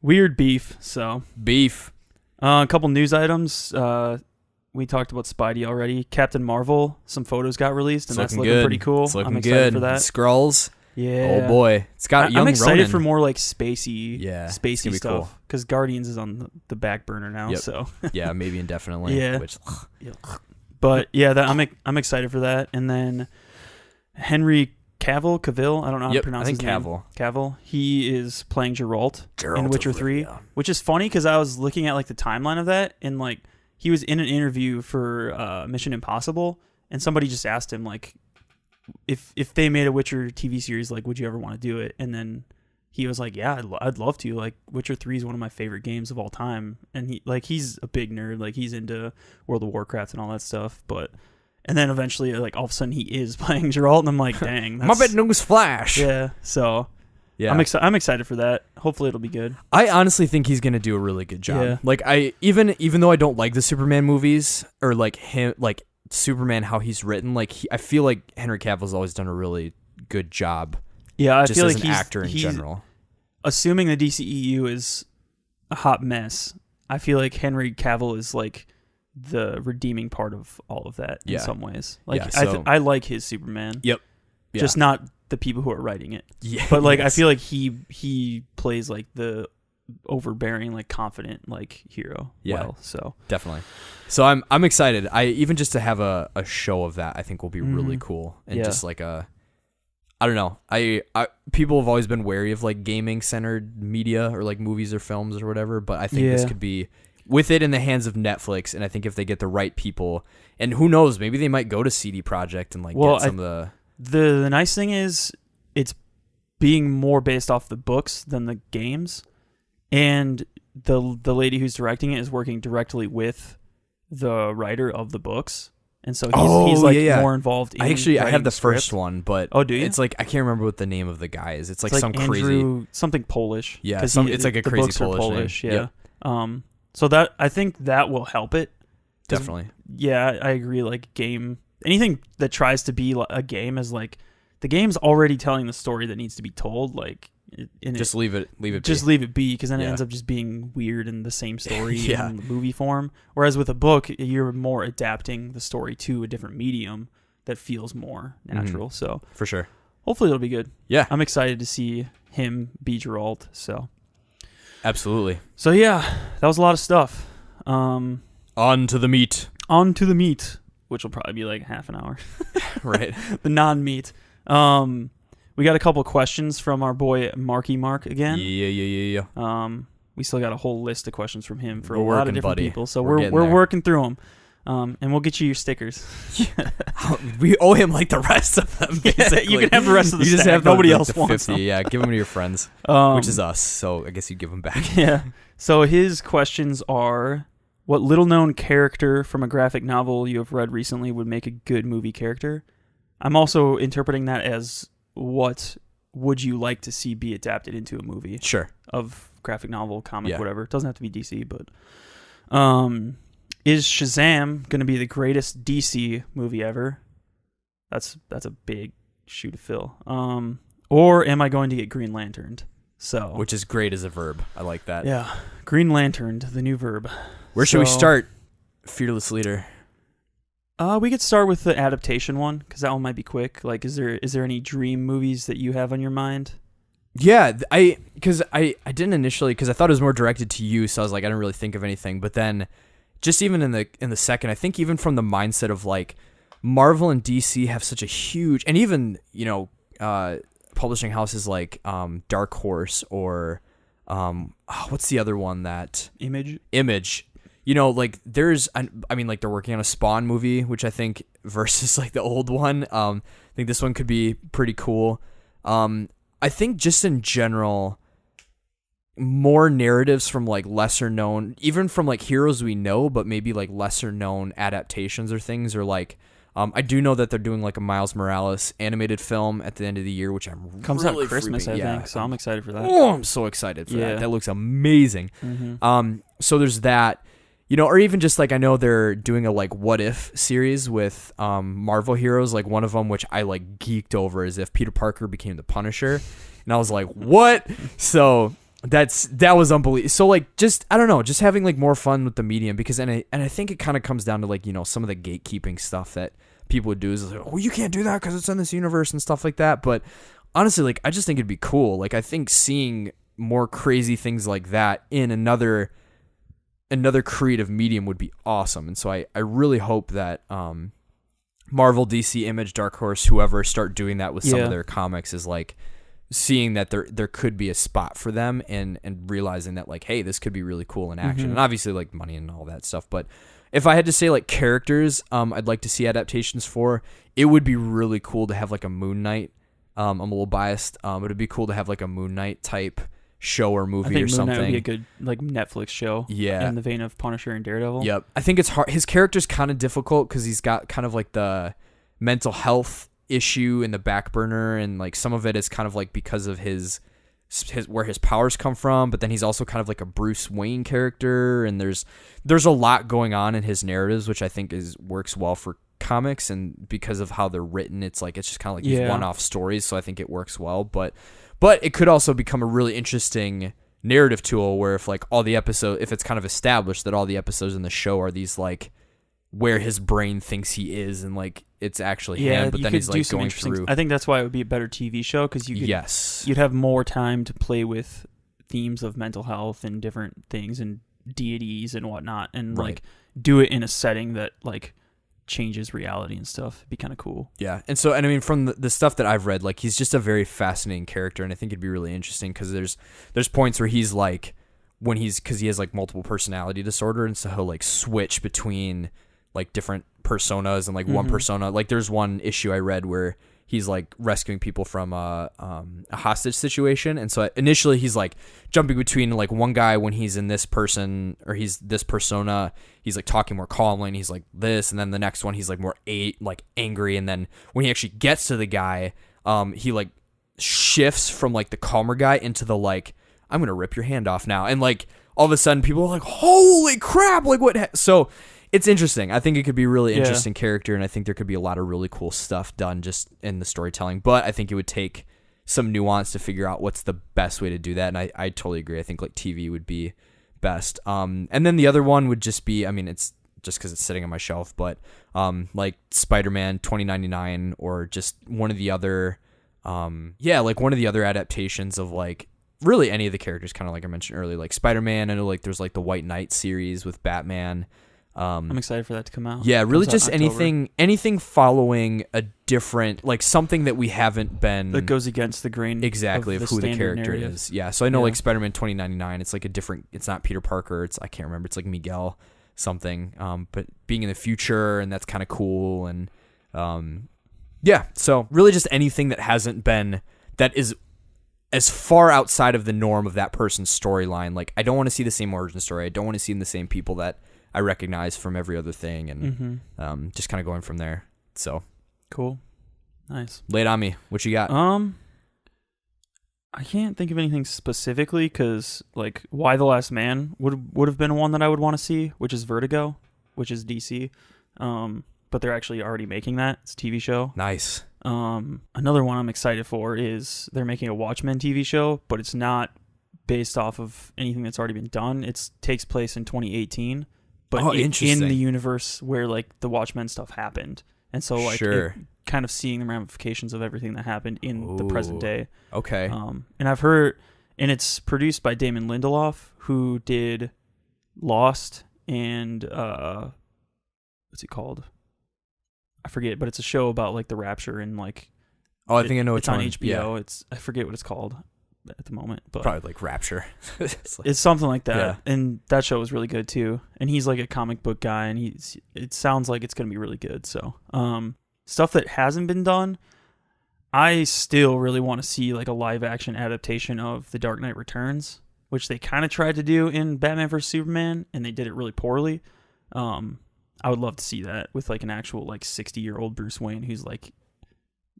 Weird beef. So, a couple news items. We talked about Spidey already. Captain Marvel, some photos got released, and that's looking pretty cool. I'm excited for that.
Skrulls.
Yeah.
Oh boy, it's got young
I'm excited
Ronan.
for more like spacey stuff,
cool.
because Guardians is on the back burner now.
Yep.
So
yeah, maybe indefinitely.
Yeah.
Which,
but yeah, I'm excited for that. And then Henry Cavill, I don't know how to pronounce his name. Cavill. He is playing Geralt in Witcher 3, which is funny because I was looking at like the timeline of that, and like he was in an interview for Mission Impossible, and somebody just asked him like, if they made a Witcher TV series, like, would you ever want to do it? And then he was like, yeah, I'd love to. Like, Witcher 3 is one of my favorite games of all time. And he's a big nerd. Like, he's into World of Warcraft and all that stuff. And then eventually, like, all of a sudden he is playing Geralt, and I'm like, dang.
My bad news flash.
Yeah. So yeah, I'm excited for that. Hopefully it'll be good.
I honestly think he's gonna do a really good job.
Yeah.
Like even though I don't like the Superman movies, or like him, like Superman, how he's written, like I feel like Henry Cavill's always done a really good job.
Yeah, I
just
feel
as
like
an actor in general.
Assuming the DCEU is a hot mess, I feel like Henry Cavill is like the redeeming part of all of that in some ways. Like I like his Superman.
Yep. Yeah.
Just not the people who are writing it.
Yeah.
But like I feel like he plays like the overbearing, like confident, like hero.
Yeah.
Well, so
definitely. So I'm excited. I even just to have a show of that, I think will be really cool. And just like I don't know. I people have always been wary of like gaming centered media or like movies or films or whatever, but I think this could be with it in the hands of Netflix, and I think if they get the right people, and who knows, maybe they might go to CD Projekt and like get some of
the nice thing is it's being more based off the books than the games, and the lady who's directing it is working directly with the writer of the books. And so he's like more involved in
I have the
script.
first one, but
do you?
It's like I can't remember what the name of the guy is. It's like some
Andrew,
crazy
something Polish.
Yeah, it's like a
the
crazy
books are Polish
name.
Yeah.
Yep.
So that I think that will help it.
Definitely.
Yeah, I agree. Like anything that tries to be a game is like the game's already telling the story that needs to be told. Like
leave it be.
Just leave it be, because then it ends up just being weird and the same story in movie form. Whereas with a book, you're more adapting the story to a different medium that feels more natural. So
For sure.
hopefully it'll be good.
Yeah.
I'm excited to see him be Geralt.
Absolutely.
So yeah, that was a lot of stuff.
On to the meat.
On to the meat, which will probably be like half an hour.
Right.
The non-meat. We got a couple questions from our boy Marky Mark again.
Yeah.
We still got a whole list of questions from him for
We're
a lot
working,
of different
buddy.
people. So
We're
we're
getting there.
working through them. And we'll get you your stickers.
We owe him like the rest of them, basically.
You can have the rest of the
You just
stack.
have
Nobody
the
else
50,
wants them.
Yeah, give them to your friends, which is us. So I guess you give them back.
Yeah. So his questions are, what little-known character from a graphic novel you have read recently would make a good movie character? I'm also interpreting that as, what would you like to see be adapted into a movie?
Sure.
Of graphic novel, comic,
Yeah.
whatever. It doesn't have to be DC, but... is Shazam going to be the greatest DC movie ever? That's a big shoe to fill. Or am I going to get Green Lanterned? So,
Which is great as a verb. I like that.
yeah, Green Lanterned, the new verb.
Where should we start, fearless leader?
We could start with the adaptation one, because that one might be quick. Like, is there any dream movies that you have on your mind?
Yeah, I didn't initially, because I thought it was more directed to you, so I was like, I didn't really think of anything. But then, just even in the second, I think even from the mindset of like Marvel and DC have such a huge, and even publishing houses like Dark Horse or what's the other one that Image. Like there's, I mean, like they're working on a Spawn movie, which I think versus like the old one. I think this one could be pretty cool. I think just in general, more narratives from like lesser known, even from like heroes we know, but maybe like lesser known adaptations or things, or like I do know that they're doing like a Miles Morales animated film at the end of the year, which I'm
Comes
really
out Christmas,
freaking-
I think. So I'm excited for that.
Oh, I'm so excited for
Yeah.
that. That looks amazing.
Mm-hmm.
So there's that, or even just like I know they're doing a like what if series with Marvel heroes. Like one of them, which I like geeked over, is if Peter Parker became the Punisher, and I was like, what? So that was unbelievable. So like just I don't know, just having like more fun with the medium, because and I think it kind of comes down to like some of the gatekeeping stuff that people would do is like, oh, you can't do that because it's in this universe and stuff like that. But honestly, like I just think it'd be cool. Like I think seeing more crazy things like that in another creative medium would be awesome. And so I really hope that Marvel, DC, Image, Dark Horse, whoever start doing that with some of their comics, is like seeing that there could be a spot for them and realizing that like, hey, this could be really cool in action. And obviously like money and all that stuff. But if I had to say like characters I'd like to see adaptations for, it would be really cool to have like a Moon Knight. I'm a little biased, but it'd be cool to have like a Moon Knight type show or movie
I think
or something.
Moon Knight would be a good like Netflix show.
Yeah.
In the vein of Punisher and Daredevil.
Yep. I think it's hard. His character's kind of difficult because he's got kind of like the mental health issue in the back burner, and like some of it is kind of like because of his where his powers come from, but then he's also kind of like a Bruce Wayne character, and there's a lot going on in his narratives, which I think works well for comics, and because of how they're written, it's just kind of like these one-off stories, so I think it works well. But it could also become a really interesting narrative tool where if like all the episodes, if it's kind of established that all the episodes in the show are these like where his brain thinks he is, and like it's actually him, but then he's like going through.
I think that's why it would be a better TV show, because you'd have more time to play with themes of mental health and different things and deities and whatnot, and like do it in a setting that like changes reality and stuff. It'd be kind of cool.
Yeah, and I mean, from the stuff that I've read, like he's just a very fascinating character, and I think it'd be really interesting because there's points where he's like because he has like multiple personality disorder, and so he'll like switch between like different personas, and like one persona, like there's one issue I read where he's like rescuing people from a hostage situation, and so initially he's like jumping between like one guy when he's in this person or he's this persona, he's like talking more calmly and he's like this, and then the next one he's like more like angry, and then when he actually gets to the guy, he like shifts from like the calmer guy into the like, I'm gonna rip your hand off now, and like all of a sudden people are like, holy crap, like what so it's interesting. I think it could be a really interesting character, and I think there could be a lot of really cool stuff done just in the storytelling. But I think it would take some nuance to figure out what's the best way to do that, and I totally agree. I think like TV would be best. And then the other one would just be, I mean, it's just because it's sitting on my shelf, but like Spider-Man 2099 or just one of the other, like one of the other adaptations of like really any of the characters, kind of like I mentioned earlier, like Spider-Man. I know like there's like the White Knight series with Batman.
I'm excited for that to come out.
Yeah, really
Comes out
just
in October.
anything following a different, like something that we haven't been
That goes against the grain
exactly of who the
standard
character
narrative.
is. Yeah, so I know
Yeah.
like Spider-Man 2099, it's like a different, it's not Peter Parker, I can't remember, it's like Miguel something, but being in the future, and that's kind of cool. And yeah, so really just anything that hasn't been, that is as far outside of the norm of that person's storyline. Like, I don't want to see the same origin story. I don't want to see the same people that I recognize from every other thing, and just kind of going from there. So
Cool. Nice.
lay it on me. What you got?
I can't think of anything specifically because, like, Why the Last Man would have been one that I would want to see, which is Vertigo, which is DC. But they're actually already making that. It's a TV show.
Nice.
Another one I'm excited for is they're making a Watchmen TV show, but it's not based off of anything that's already been done. It takes place in 2018, but in
interesting.
the universe where like the Watchmen stuff happened, and so like
Sure.
kind of seeing the ramifications of everything that happened in the present day.
Okay.
And I've heard, and it's produced by Damon Lindelof, who did Lost and what's it called? I forget, but it's a show about like the rapture and like.
Oh, I think I know
it's
which
on
one.
HBO.
Yeah.
I forget what it's called at the moment, but
Probably like Rapture.
it's something like that.
Yeah.
And that show was really good too. And he's like a comic book guy, and it sounds like it's gonna be really good. So, stuff that hasn't been done, I still really want to see like a live action adaptation of The Dark Knight Returns, which they kind of tried to do in Batman vs Superman, and they did it really poorly. I would love to see that with like an actual like 60-year-old Bruce Wayne who's like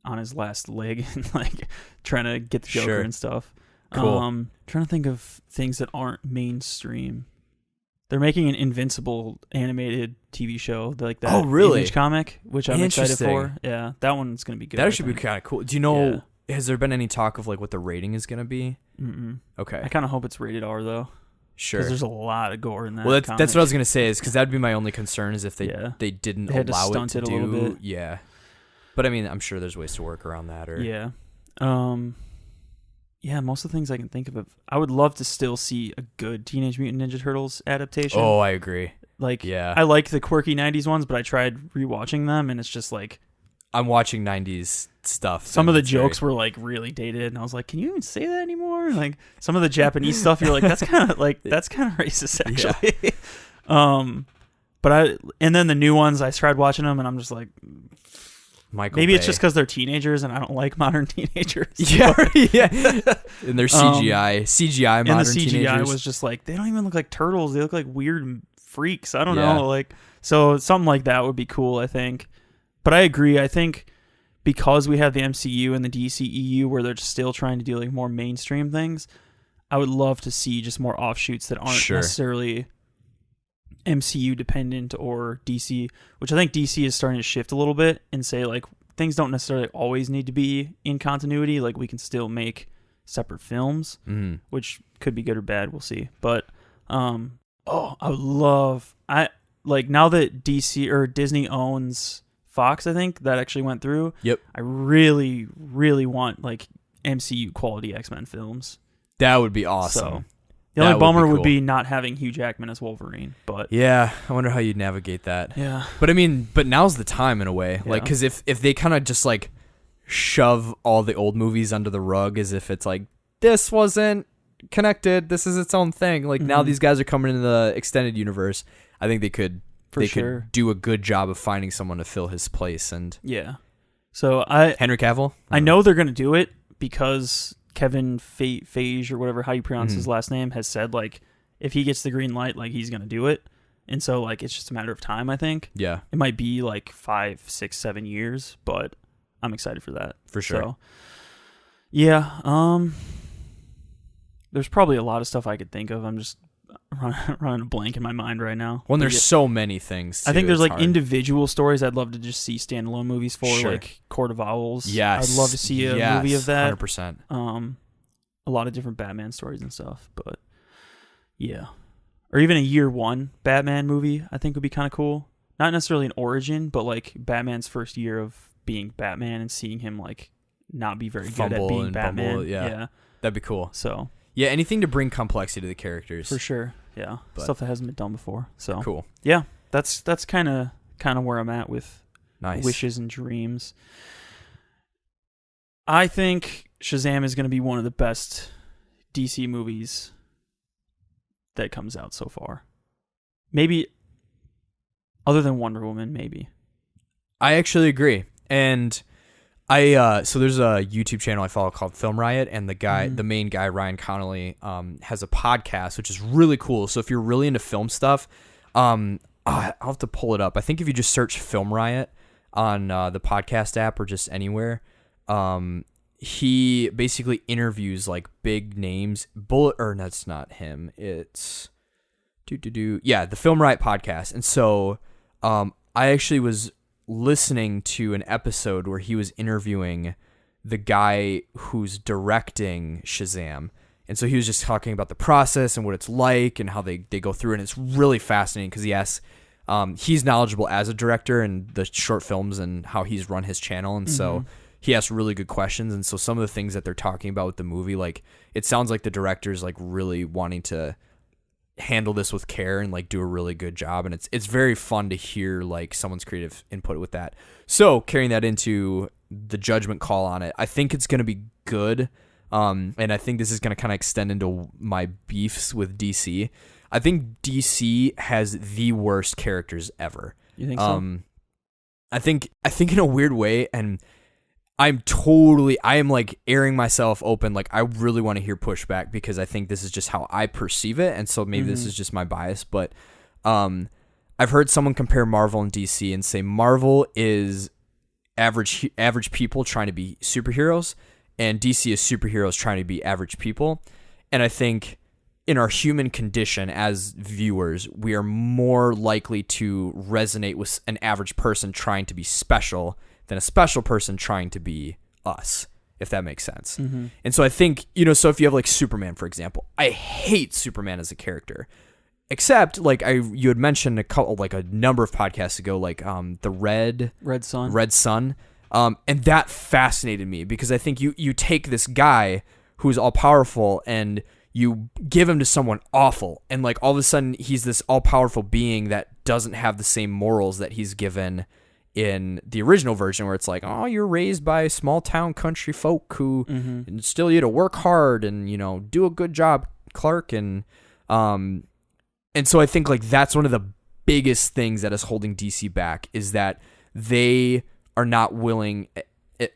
on his last leg and like trying to get the Joker
Sure.
and stuff.
Cool.
Trying to think of things that aren't mainstream. They're making an Invincible animated TV show, like that.
Oh, really?
Image comic, which I'm excited
Interesting.
for. Yeah, that one's gonna be good.
That
I
should be
think.
kind of cool. Do you know, has there been any talk of like what the rating is going to be?
Mm-mm.
Okay.
I kind of hope it's rated R though,
Sure.
because there's a lot of gore in that.
Well, that's what I was
comic.
gonna say, is because that'd be my only concern, is if they didn't
They had to
allow
stunt
it to
it a
do.
little bit.
Yeah, but I mean, I'm sure there's ways to work around that. Or
Yeah. Yeah, most of the things I can think of. I would love to still see a good Teenage Mutant Ninja Turtles adaptation.
Oh, I agree.
Like,
Yeah.
I like the quirky 90s ones, but I tried rewatching them, and it's just like
I'm watching 90s stuff.
some
and
of the
it's
jokes
very-
were like really dated, and I was like, can you even say that anymore? Like some of the Japanese stuff, you're like, that's kind of racist actually. And then the new ones, I tried watching them, and I'm just like,
Michael
maybe it's
Bay.
just because they're teenagers, and I don't like modern teenagers.
Yeah, yeah. And they're CGI modern
And the CGI
teenagers.
was just like, they don't even look like turtles. They look like weird freaks. I don't
Yeah.
know. Like, so something like that would be cool, I think. But I agree. I think because we have the MCU and the DCEU where they're just still trying to do like more mainstream things, I would love to see just more offshoots that aren't
Sure.
necessarily MCU dependent or DC, which I think DC is starting to shift a little bit and say like things don't necessarily always need to be in continuity. Like we can still make separate films, which could be good or bad. We'll see. But I would love now that DC or Disney owns Fox, I think that actually went through.
Yep.
I really, really want like MCU quality X-Men films.
That would be awesome.
So the only bummer
cool.
would be not having Hugh Jackman as Wolverine. But
Yeah, I wonder how you'd navigate that.
yeah,
But I mean, now's the time in a way.
Yeah.
Like, because if they kind of just like shove all the old movies under the rug as if it's like, this wasn't connected, this is its own thing. Like, now these guys are coming into the extended universe. I think they could could do a good job of finding someone to fill his place. And
yeah. So
Henry Cavill?
I know they're gonna do it because Kevin Feige or whatever how you pronounce his last name has said like if he gets the green light, like he's gonna do it. And so like it's just a matter of time, I think.
Yeah.
It might be like 5, 6, 7 years, but I'm excited for that.
For sure.
So, yeah. There's probably a lot of stuff I could think of. I'm just running a blank in my mind right now.
Well,
But
there's
yeah,
so many things.
I think
too,
there's
it's
like
hard.
individual stories I'd love to just see standalone movies for,
Sure.
like Court of Owls.
Yes.
I'd love to see a movie of that.
100%.
A lot of different Batman stories and stuff, but yeah. or even a year one Batman movie, I think would be kind of cool. Not necessarily an origin, but like Batman's first year of being Batman and seeing him like not be very good at being Batman.
Bumble, yeah. That'd be cool.
So
yeah, anything to bring complexity to the characters.
for sure. Yeah.
But-
Stuff that hasn't been done before. So
Cool.
yeah, that's kind of where I'm at with
Nice.
wishes and dreams. I think Shazam is going to be one of the best DC movies that comes out so far. Maybe other than Wonder Woman, maybe.
I actually agree. And I so there's a YouTube channel I follow called Film Riot, and the main guy, Ryan Connolly, has a podcast which is really cool. So if you're really into film stuff, I'll have to pull it up. I think if you just search Film Riot on the podcast app or just anywhere, he basically interviews like big names. That's not him. It's the Film Riot podcast. And so I actually was listening to an episode where he was interviewing the guy who's directing Shazam. And so he was just talking about the process and what it's like and how they go through it. And it's really fascinating because he asks, he's knowledgeable as a director and the short films and how he's run his channel. And so he asks really good questions. And so some of the things that they're talking about with the movie, like it sounds like the director's like really wanting to handle this with care and like do a really good job, and it's very fun to hear like someone's creative input with that. So carrying that into the judgment call on it, I think it's going to be good, and I think this is going to kind of extend into my beefs with DC. I think DC has the worst characters ever.
You think so?
I think in a weird way, and I am like airing myself open. Like I really want to hear pushback because I think this is just how I perceive it. And so maybe this is just my bias, but I've heard someone compare Marvel and DC and say Marvel is average people trying to be superheroes and DC is superheroes trying to be average people. And I think in our human condition as viewers, we are more likely to resonate with an average person trying to be special than a special person trying to be us, if that makes sense. And so I think, so if you have like Superman, for example, I hate Superman as a character, except like you had mentioned a number of podcasts ago, like the Red Sun. And that fascinated me because I think you take this guy who's all powerful and you give him to someone awful. And like all of a sudden he's this all powerful being that doesn't have the same morals that he's given in the original version, where it's like, oh, you're raised by small town country folk who instill you to work hard and, do a good job, Clark. And so I think like that's one of the biggest things that is holding DC back is that they are not willing,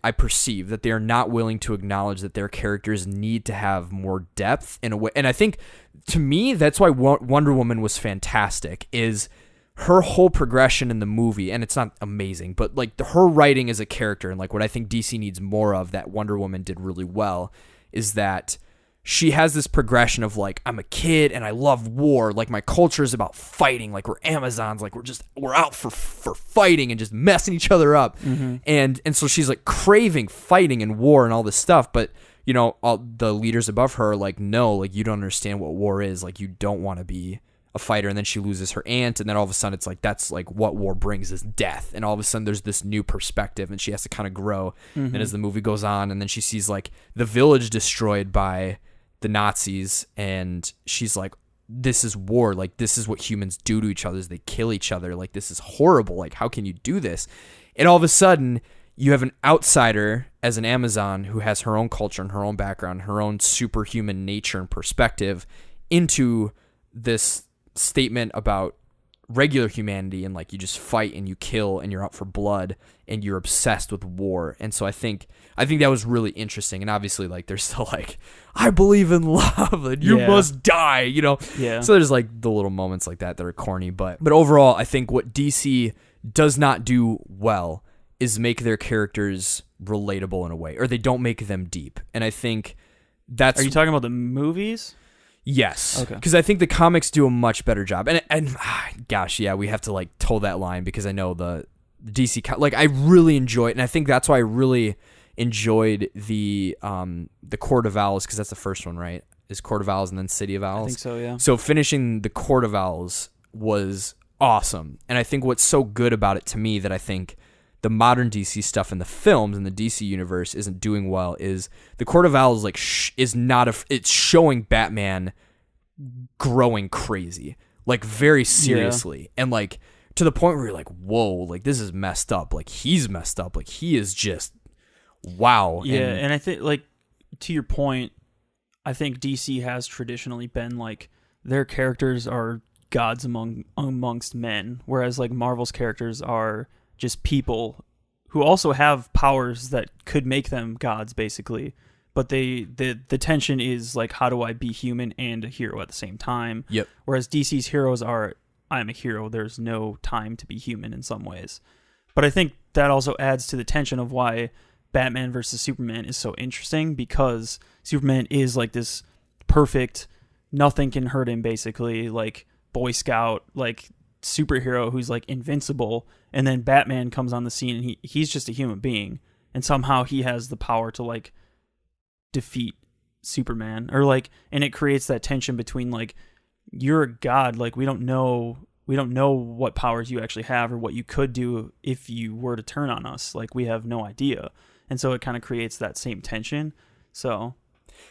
I perceive that they are not willing to acknowledge that their characters need to have more depth in a way. And I think to me, that's why Wonder Woman was fantastic, is her whole progression in the movie, and it's not amazing, but like her writing as a character, and like what I think DC needs more of that Wonder Woman did really well, is that she has this progression of like, I'm a kid and I love war. Like my culture is about fighting. Like we're Amazons. Like we're out for fighting and just messing each other up. And so she's like craving fighting and war and all this stuff. But all the leaders above her are like, no, like you don't understand what war is. Like you don't want to be a fighter. And then she loses her aunt, and then all of a sudden it's like that's like what war brings is death. And all of a sudden there's this new perspective, and she has to kind of grow. And as the movie goes on, and then she sees like the village destroyed by the Nazis, and she's like, this is war. Like this is what humans do to each other, is they kill each other. Like this is horrible. Like how can you do this? And all of a sudden you have an outsider as an Amazon who has her own culture and her own background, her own superhuman nature and perspective into this statement about regular humanity, and like you just fight and you kill and you're out for blood and you're obsessed with war. And so I think that was really interesting. And obviously like there's still like, I believe in love and you must die,
Yeah.
So there's like the little moments like that are corny, but overall I think what DC does not do well is make their characters relatable in a way, or they don't make them deep. And I think that's...
Are you talking about the movies?
Yes.
Okay.
Because I think the comics do a much better job. And gosh, yeah, we have to like toe that line because I know the DC... Like I really enjoy it, and I think that's why I really enjoyed the Court of Owls, because that's the first one, right? is Court of Owls and then City of Owls.
I think so, yeah.
So finishing the Court of Owls was awesome. And I think what's so good about it to me that I think the modern DC stuff in the films and the DC universe isn't doing well is the Court of Owls like it's showing Batman growing crazy, like very seriously. And like to the point where you're like, whoa, like this is messed up. Like he's messed up. Like he is just wow.
Yeah, and I think like to your point, I think DC has traditionally been like their characters are gods amongst men, whereas like Marvel's characters are just people who also have powers that could make them gods basically, but the tension is like, how do I be human and a hero at the same time?
Yep.
Whereas DC's heroes are, I'm a hero, there's no time to be human in some ways. But I think that also adds to the tension of why Batman versus Superman is so interesting, because Superman is like this perfect, nothing can hurt him basically, like Boy Scout, like superhero who's like invincible, and then Batman comes on the scene and he's just a human being, and somehow he has the power to like defeat Superman, or like, and it creates that tension between like, you're a god, like we don't know what powers you actually have or what you could do if you were to turn on us, like we have no idea. And so it kind of creates that same tension. So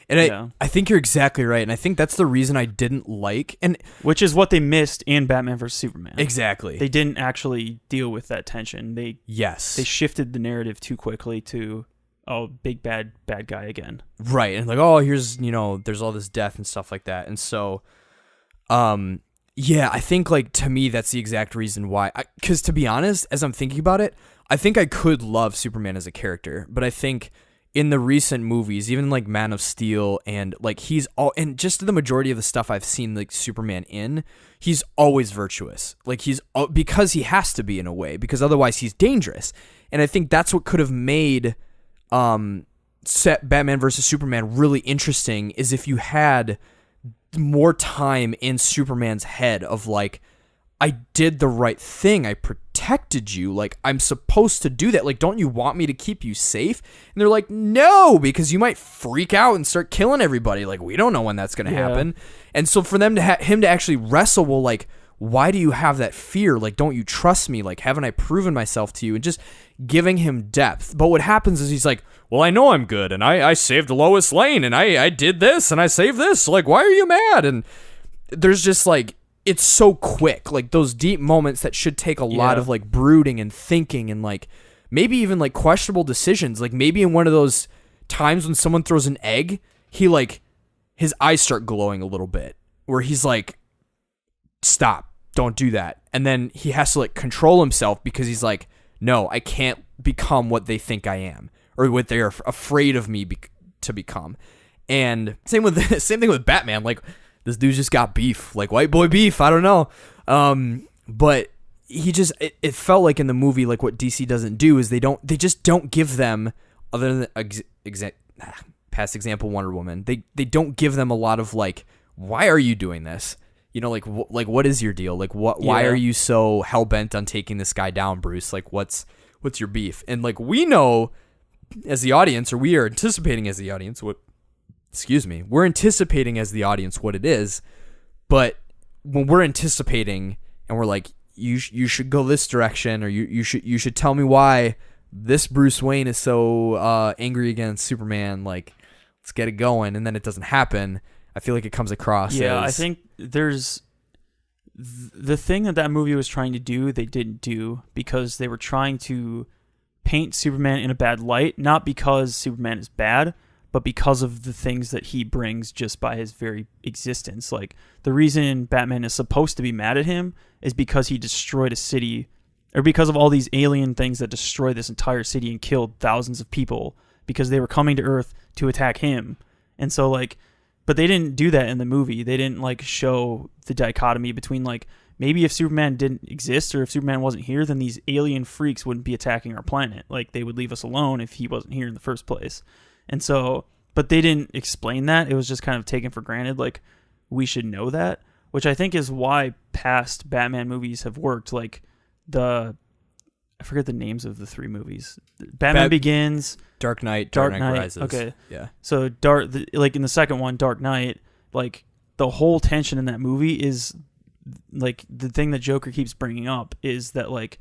and
yeah.
I think you're exactly right. And I think that's the reason I didn't like, and
which is what they missed in Batman vs. Superman.
Exactly.
They didn't actually deal with that tension. They shifted the narrative too quickly to, oh, big bad guy again.
Right. And like, oh, here's, there's all this death and stuff like that. And so, yeah, I think like to me, that's the exact reason why, because to be honest, as I'm thinking about it, I think I could love Superman as a character, but I think in the recent movies, even like Man of Steel and like and just the majority of the stuff I've seen like Superman in, he's always virtuous. Like because he has to be in a way, because otherwise he's dangerous. And I think that's what could have made set Batman versus Superman really interesting, is if you had more time in Superman's head of like, I did the right thing. I protected you. Like, I'm supposed to do that. Like, don't you want me to keep you safe? And they're like, no, because you might freak out and start killing everybody. Like, we don't know when that's going to happen. And so for them to him to actually wrestle, well, like, why do you have that fear? Like, don't you trust me? Like, haven't I proven myself to you? And just giving him depth. But what happens is he's like, well, I know I'm good, and I saved Lois Lane, and I did this, and I saved this. Like, why are you mad? And there's just like, it's so quick, like those deep moments that should take a lot of like brooding and thinking and like maybe even like questionable decisions. Like maybe in one of those times when someone throws an egg, he like, his eyes start glowing a little bit, where he's like, stop, don't do that. And then he has to like control himself, because he's like, no, I can't become what they think I am, or what they're afraid of me to become. And same thing with Batman. Like, this dude just got beef, like white boy beef. I don't know. But he just, it felt like in the movie, like what DC doesn't do is they just don't give them, other than past example Wonder Woman, they don't give them a lot of like, why are you doing this? Like what is your deal? Like why are you so hell bent on taking this guy down, Bruce? Like what's your beef? And like, we know as the audience, or we are anticipating as the audience we're anticipating as the audience what it is. But when we're anticipating and we're like, you should go this direction, or you should tell me why this Bruce Wayne is so angry against Superman, like, let's get it going, and then it doesn't happen, I feel like it comes across as...
I think there's... The thing that movie was trying to do, they didn't do, because they were trying to paint Superman in a bad light, not because Superman is bad, but because of the things that he brings just by his very existence. Like, the reason Batman is supposed to be mad at him is because he destroyed a city, or because of all these alien things that destroyed this entire city and killed thousands of people, because they were coming to Earth to attack him. And so, like, but they didn't do that in the movie. They didn't, like, show the dichotomy between, like, maybe if Superman didn't exist, or if Superman wasn't here, then these alien freaks wouldn't be attacking our planet. Like, they would leave us alone if he wasn't here in the first place. And so, but they didn't explain that. It was just kind of taken for granted, like, we should know that, which I think is why past Batman movies have worked. Like, I forget the names of the three movies. Batman Begins,
Dark Knight Rises.
Okay.
Yeah.
So like in the second one, Dark Knight, like the whole tension in that movie is like the thing that Joker keeps bringing up is that like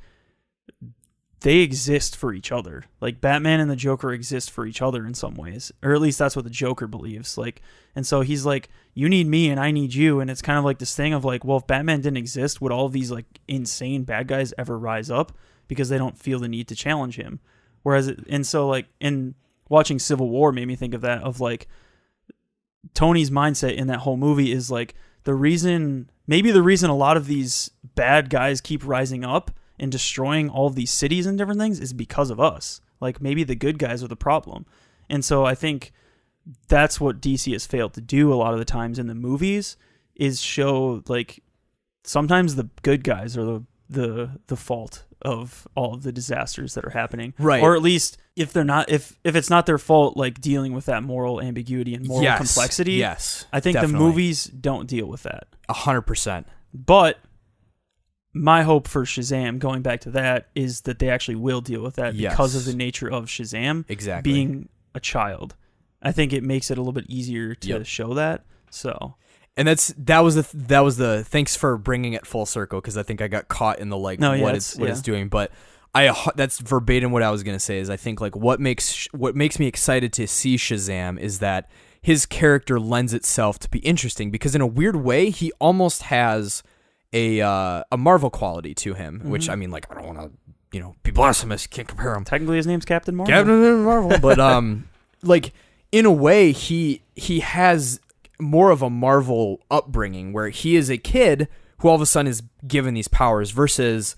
they exist for each other. Like Batman and the Joker exist for each other in some ways, or at least that's what the Joker believes. Like, and so he's like, you need me and I need you. And it's kind of like this thing of like, well, if Batman didn't exist, would all of these like insane bad guys ever rise up because they don't feel the need to challenge him? And so like in watching Civil War made me think of that, of like Tony's mindset in that whole movie is like maybe the reason a lot of these bad guys keep rising up and destroying all of these cities and different things is because of us. Like maybe the good guys are the problem. And so I think that's what DC has failed to do a lot of the times in the movies, is show like sometimes the good guys are the fault of all of the disasters that are happening.
Right.
Or at least if they're not, if it's not their fault, like dealing with that moral ambiguity and moral complexity.
Yes.
I think
definitely.
the movies don't deal with that.
100%.
But my hope for Shazam, going back to that, is that they actually will deal with that because of the nature of Shazam being a child. I think it makes it a little bit easier to show that. So,
and that was the thanks for bringing it full circle, because I think I got caught in the like what it's doing. But that's verbatim what I was gonna say. Is I think like what makes me excited to see Shazam is that his character lends itself to be interesting, because in a weird way he almost has a Marvel quality to him, which I mean, like, I don't want to, be blasphemous. You can't compare him.
Technically, his name's Captain Marvel.
Captain Marvel, but like in a way, he has more of a Marvel upbringing where he is a kid who all of a sudden is given these powers versus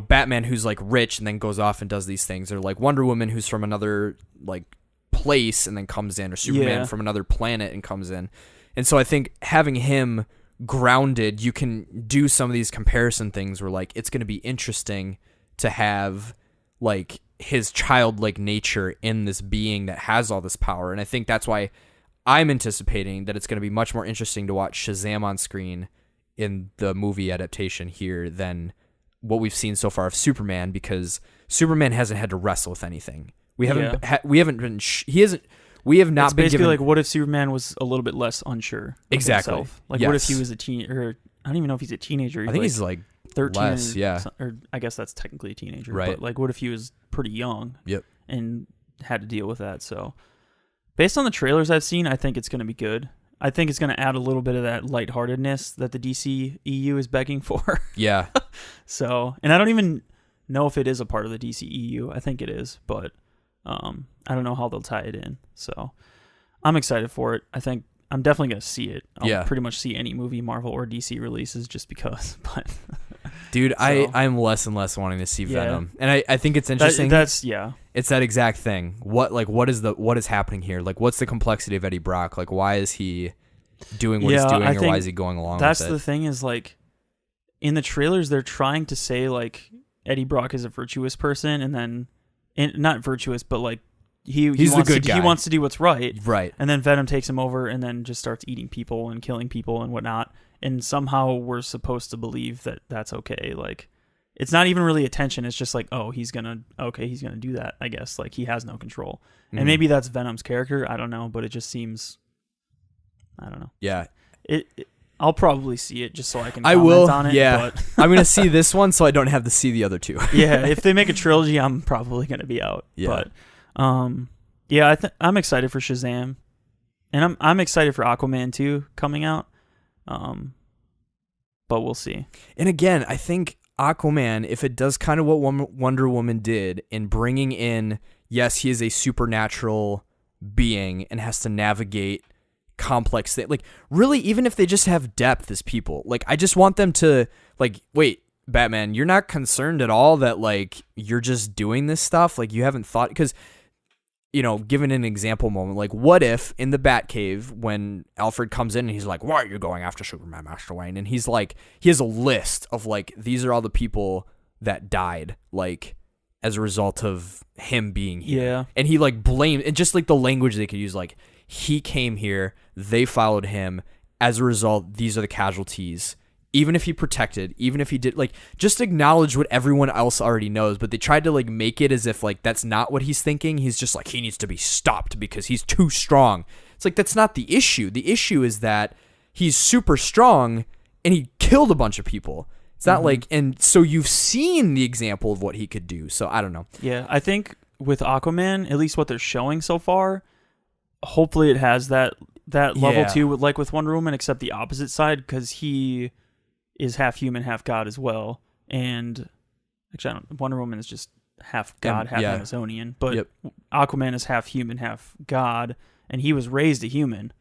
Batman, who's like rich and then goes off and does these things, or like Wonder Woman, who's from another like place and then comes in, or Superman from another planet and comes in. And so I think having him grounded, you can do some of these comparison things where like it's going to be interesting to have like his childlike nature in this being that has all this power. And I think that's why I'm anticipating that it's going to be much more interesting to watch Shazam on screen in the movie adaptation here than what we've seen so far of Superman, because Superman hasn't had to wrestle with anything. We have not
It's
been
basically
given,
like, what if Superman was a little bit less unsure of himself? Like, what if he was a teen, or I don't even know if he's a teenager.
I think he's like
13
less,
or I guess that's technically a teenager,
right?
But like, what if he was pretty young,
yep,
and had to deal with that? So, based on the trailers I've seen, I think it's going to be good. I think it's going to add a little bit of that lightheartedness that the DC EU is begging for.
Yeah.
So, and I don't even know if it is a part of the DC EU. I think it is, but I don't know how they'll tie it in. So, I'm excited for it. I think I'm definitely going to see it. I'll pretty much see any movie Marvel or DC releases just because. But
dude, so, I'm less and less wanting to see Venom, and I think it's interesting. It's that exact thing. What is happening here? Like, what's the complexity of Eddie Brock? Like, why is he doing what he's doing, or why is he going along with it?
That's the thing, is like in the trailers they're trying to say like Eddie Brock is a virtuous person, and then not virtuous, but like he's the good guy. He wants to do what's right.
Right.
And then Venom takes him over and then just starts eating people and killing people and whatnot. And somehow we're supposed to believe that that's okay. Like, it's not even really attention. It's just like, oh, he's going to do that, I guess. Like, he has no control. Mm-hmm. And maybe that's Venom's character. I don't know. But it just seems, I don't know.
Yeah.
I'll probably see it just so I can comment on it.
Yeah. But I'm going to see this one so I don't have to see the other two.
Yeah. If they make a trilogy, I'm probably going to be out. Yeah. But, I'm excited for Shazam, and I'm excited for Aquaman 2 coming out. But we'll see.
And again, I think Aquaman, if it does kind of what Wonder Woman did in bringing in, yes, he is a supernatural being and has to navigate complex things. Like, really, even if they just have depth as people, like, I just want them to, like, wait, Batman, you're not concerned at all that, like, you're just doing this stuff? Like, you haven't thought, because, given an example moment, like, what if in the Batcave when Alfred comes in and he's like, why are you going after Superman, Master Wayne? And he's like, he has a list of, like, these are all the people that died, like, as a result of him being here.
Yeah.
And he, like, blamed, and just, like, the language they could use, like, he came here, they followed him, as a result, these are the casualties. Even if he protected, even if he did, like, just acknowledge what everyone else already knows, but they tried to, like, make it as if, like, that's not what he's thinking. He's just like, he needs to be stopped because he's too strong. It's like, that's not the issue. The issue is that he's super strong and he killed a bunch of people. It's not like, and so you've seen the example of what he could do. So I don't know.
Yeah, I think with Aquaman, at least what they're showing so far, hopefully it has that level too, like with Wonder Woman, except the opposite side, because he is half human, half god as well. And actually, Wonder Woman is just half god, half Amazonian, but Aquaman is half human, half god, and he was raised a human,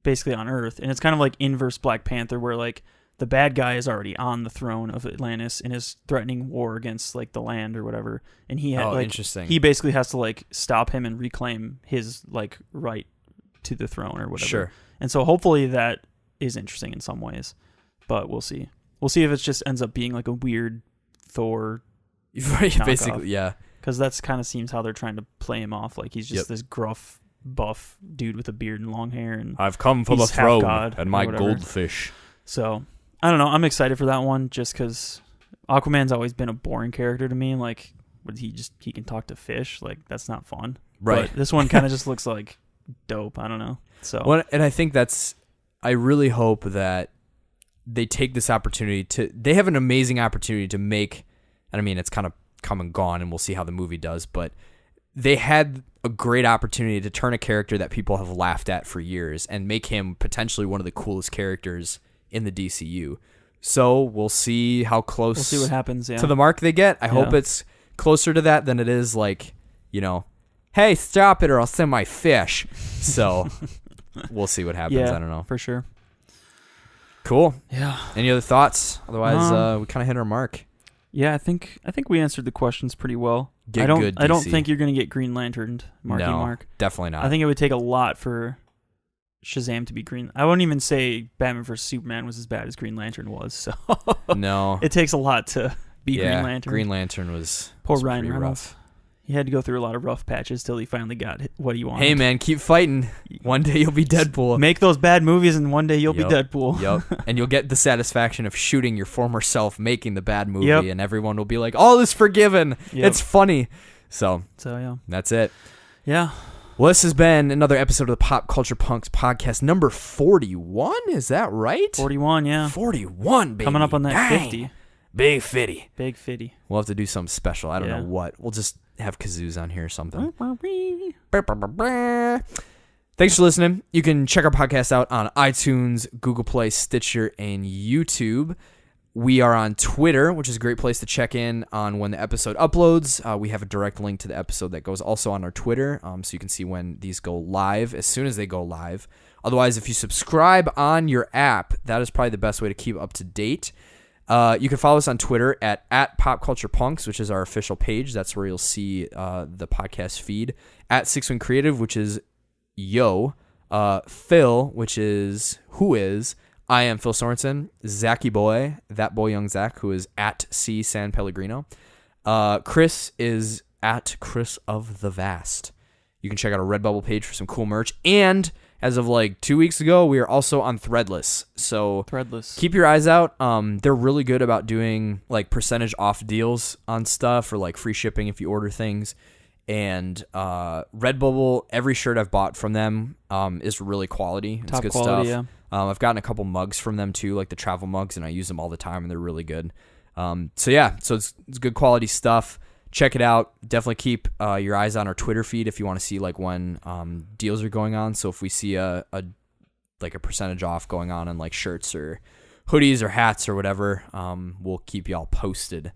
basically on Earth. And it's kind of like inverse Black Panther, where like the bad guy is already on the throne of Atlantis and is threatening war against like the land or whatever. And he had
interesting.
He basically has to like stop him and reclaim his like right to the throne or whatever.
Sure.
And so hopefully that is interesting in some ways, but we'll see. We'll see if it just ends up being like a weird Thor
basically, yeah.
Because that's kind of seems how they're trying to play him off. Like he's just this gruff, buff dude with a beard and long hair. And
I've come for the throne and my goldfish.
So I don't know. I'm excited for that one just because Aquaman's always been a boring character to me. Like, but he can talk to fish. Like that's not fun.
Right.
But this one kind of just looks like dope. I don't know. So
well, and I think I really hope that they take this opportunity they have an amazing opportunity to make, and I mean, it's kind of come and gone and we'll see how the movie does, but they had a great opportunity to turn a character that people have laughed at for years and make him potentially one of the coolest characters in the DCU. So we'll see how close
we'll see what happens
to the mark they get. I hope it's closer to that than it is like, hey, stop it or I'll send my fish. So we'll see what happens. I don't know.
For sure.
Cool.
Yeah.
Any other thoughts? Otherwise, we kind of hit our mark.
Yeah, I think we answered the questions pretty well.
Get good, DC.
I don't think you're going to get Green Lanterned, Marky Mark.
Definitely not.
I think it would take a lot for Shazam to be Green. I wouldn't even say Batman vs Superman was as bad as Green Lantern was. So
no,
it takes a lot to be Green Lantern.
Green Lantern was
poor
was
Ryan Reynolds.
Rough.
He had to go through a lot of rough patches till he finally got what he wanted.
Hey man, keep fighting. One day you'll be Deadpool.
Make those bad movies, and one day you'll be Deadpool.
Yep. And you'll get the satisfaction of shooting your former self making the bad movie, and everyone will be like, "All is forgiven." Yep. It's funny. So
yeah,
that's it.
Yeah.
Well, this has been another episode of the Pop Culture Punks podcast, number 41. Is that right?
41, yeah.
41, baby.
Coming up on that
Dang.
50.
Big fitty.
Big fitty.
We'll have to do something special. I don't know what. We'll just have kazoos on here or something. Thanks for listening. You can check our podcast out on iTunes, Google Play, Stitcher, and YouTube. We are on Twitter, which is a great place to check in on when the episode uploads. We have a direct link to the episode that goes also on our Twitter, so you can see when these go live as soon as they go live. Otherwise, if you subscribe on your app, that is probably the best way to keep up to date. You can follow us on Twitter at PopCulturePunks, which is our official page. That's where you'll see the podcast feed. At Six Wing Creative, which is Yo. Phil, which is Who Is. I am Phil Sorensen. Zachy Boy, that boy young Zach, who is at C San Pellegrino. Chris is at Chris of the Vast. You can check out our Redbubble page for some cool merch. And as of like 2 weeks ago, we are also on Threadless. So keep your eyes out. They're really good about doing like percentage off deals on stuff or like free shipping if you order things. And Redbubble, every shirt I've bought from them is really quality. It's
top
good
quality,
stuff.
Yeah.
I've gotten a couple mugs from them too, like the travel mugs, and I use them all the time, and they're really good. So it's good quality stuff. Check it out. Definitely keep your eyes on our Twitter feed if you want to see like when deals are going on. So if we see a percentage off going on like shirts or hoodies or hats or whatever, we'll keep y'all posted.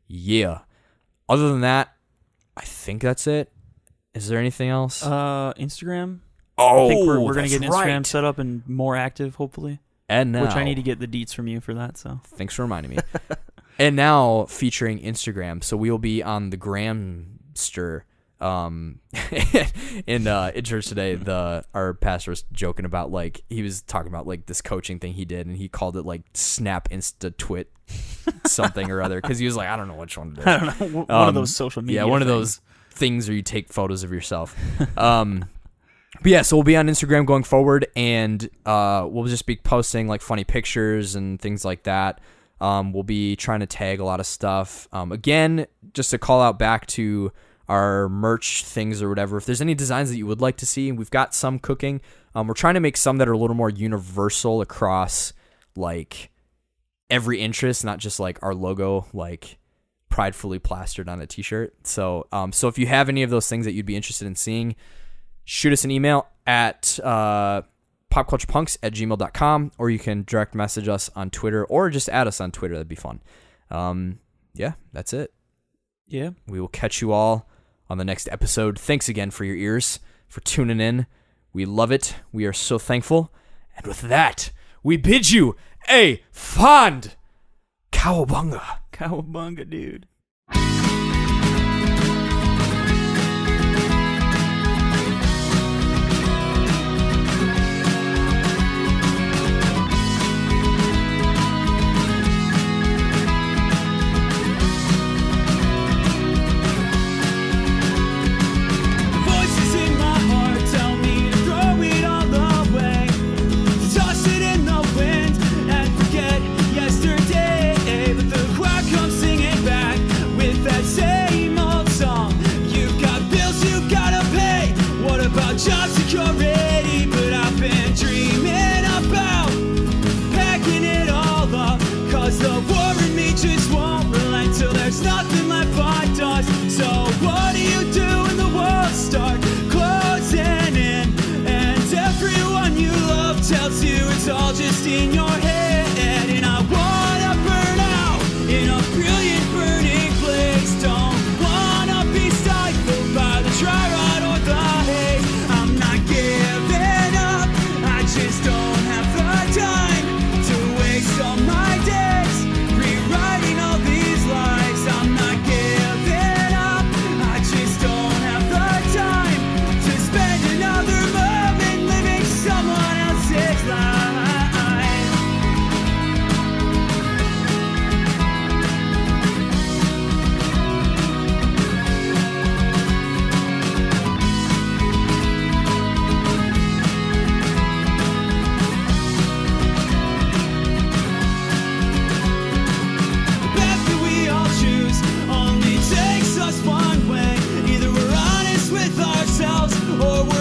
Yeah. Other than that, I think that's it. Is there anything else?
Instagram.
Oh,
I think we're going to get Instagram set up and more active, hopefully.
And now,
which I need to get the deets from you for that. So
thanks for reminding me. And now featuring Instagram, so we will be on the Gramster. In church today, our pastor was joking about like he was talking about like this coaching thing he did, and he called it like Snap Insta Twit something or other because he was like, I don't know which one it is.
I don't know, one of those social media.
Yeah, one
things.
of those things where you take photos of yourself. But yeah, so we'll be on Instagram going forward, and we'll just be posting like funny pictures and things like that. We'll be trying to tag a lot of stuff. Again, just to call out back to our merch things or whatever. If there's any designs that you would like to see, we've got some cooking. We're trying to make some that are a little more universal across like every interest, not just like our logo like pridefully plastered on a t-shirt. So if you have any of those things that you'd be interested in seeing, shoot us an email at popculturepunks@gmail.com, or you can direct message us on Twitter, or just add us on Twitter. That'd be fun. Yeah, that's it.
Yeah.
We will catch you all on the next episode. Thanks again for your ears, for tuning in. We love it. We are so thankful. And with that, we bid you a fond cowabunga.
Cowabunga, dude.
Job security, but I've been dreaming about packing it all up, cause the war in me just won't relent till there's nothing left but dust. So what do you do when the walls start closing in, and everyone you love tells you it's all just in your head? And I wanna burn out in a brilliant burning place, don't wanna be stifled by the dry rot or the haze. Giving up, I just don't have the time to waste all my days rewriting all these lies. I'm not giving up, I just don't have the time to spend another moment living someone else's life. One way, either we're honest with ourselves or we're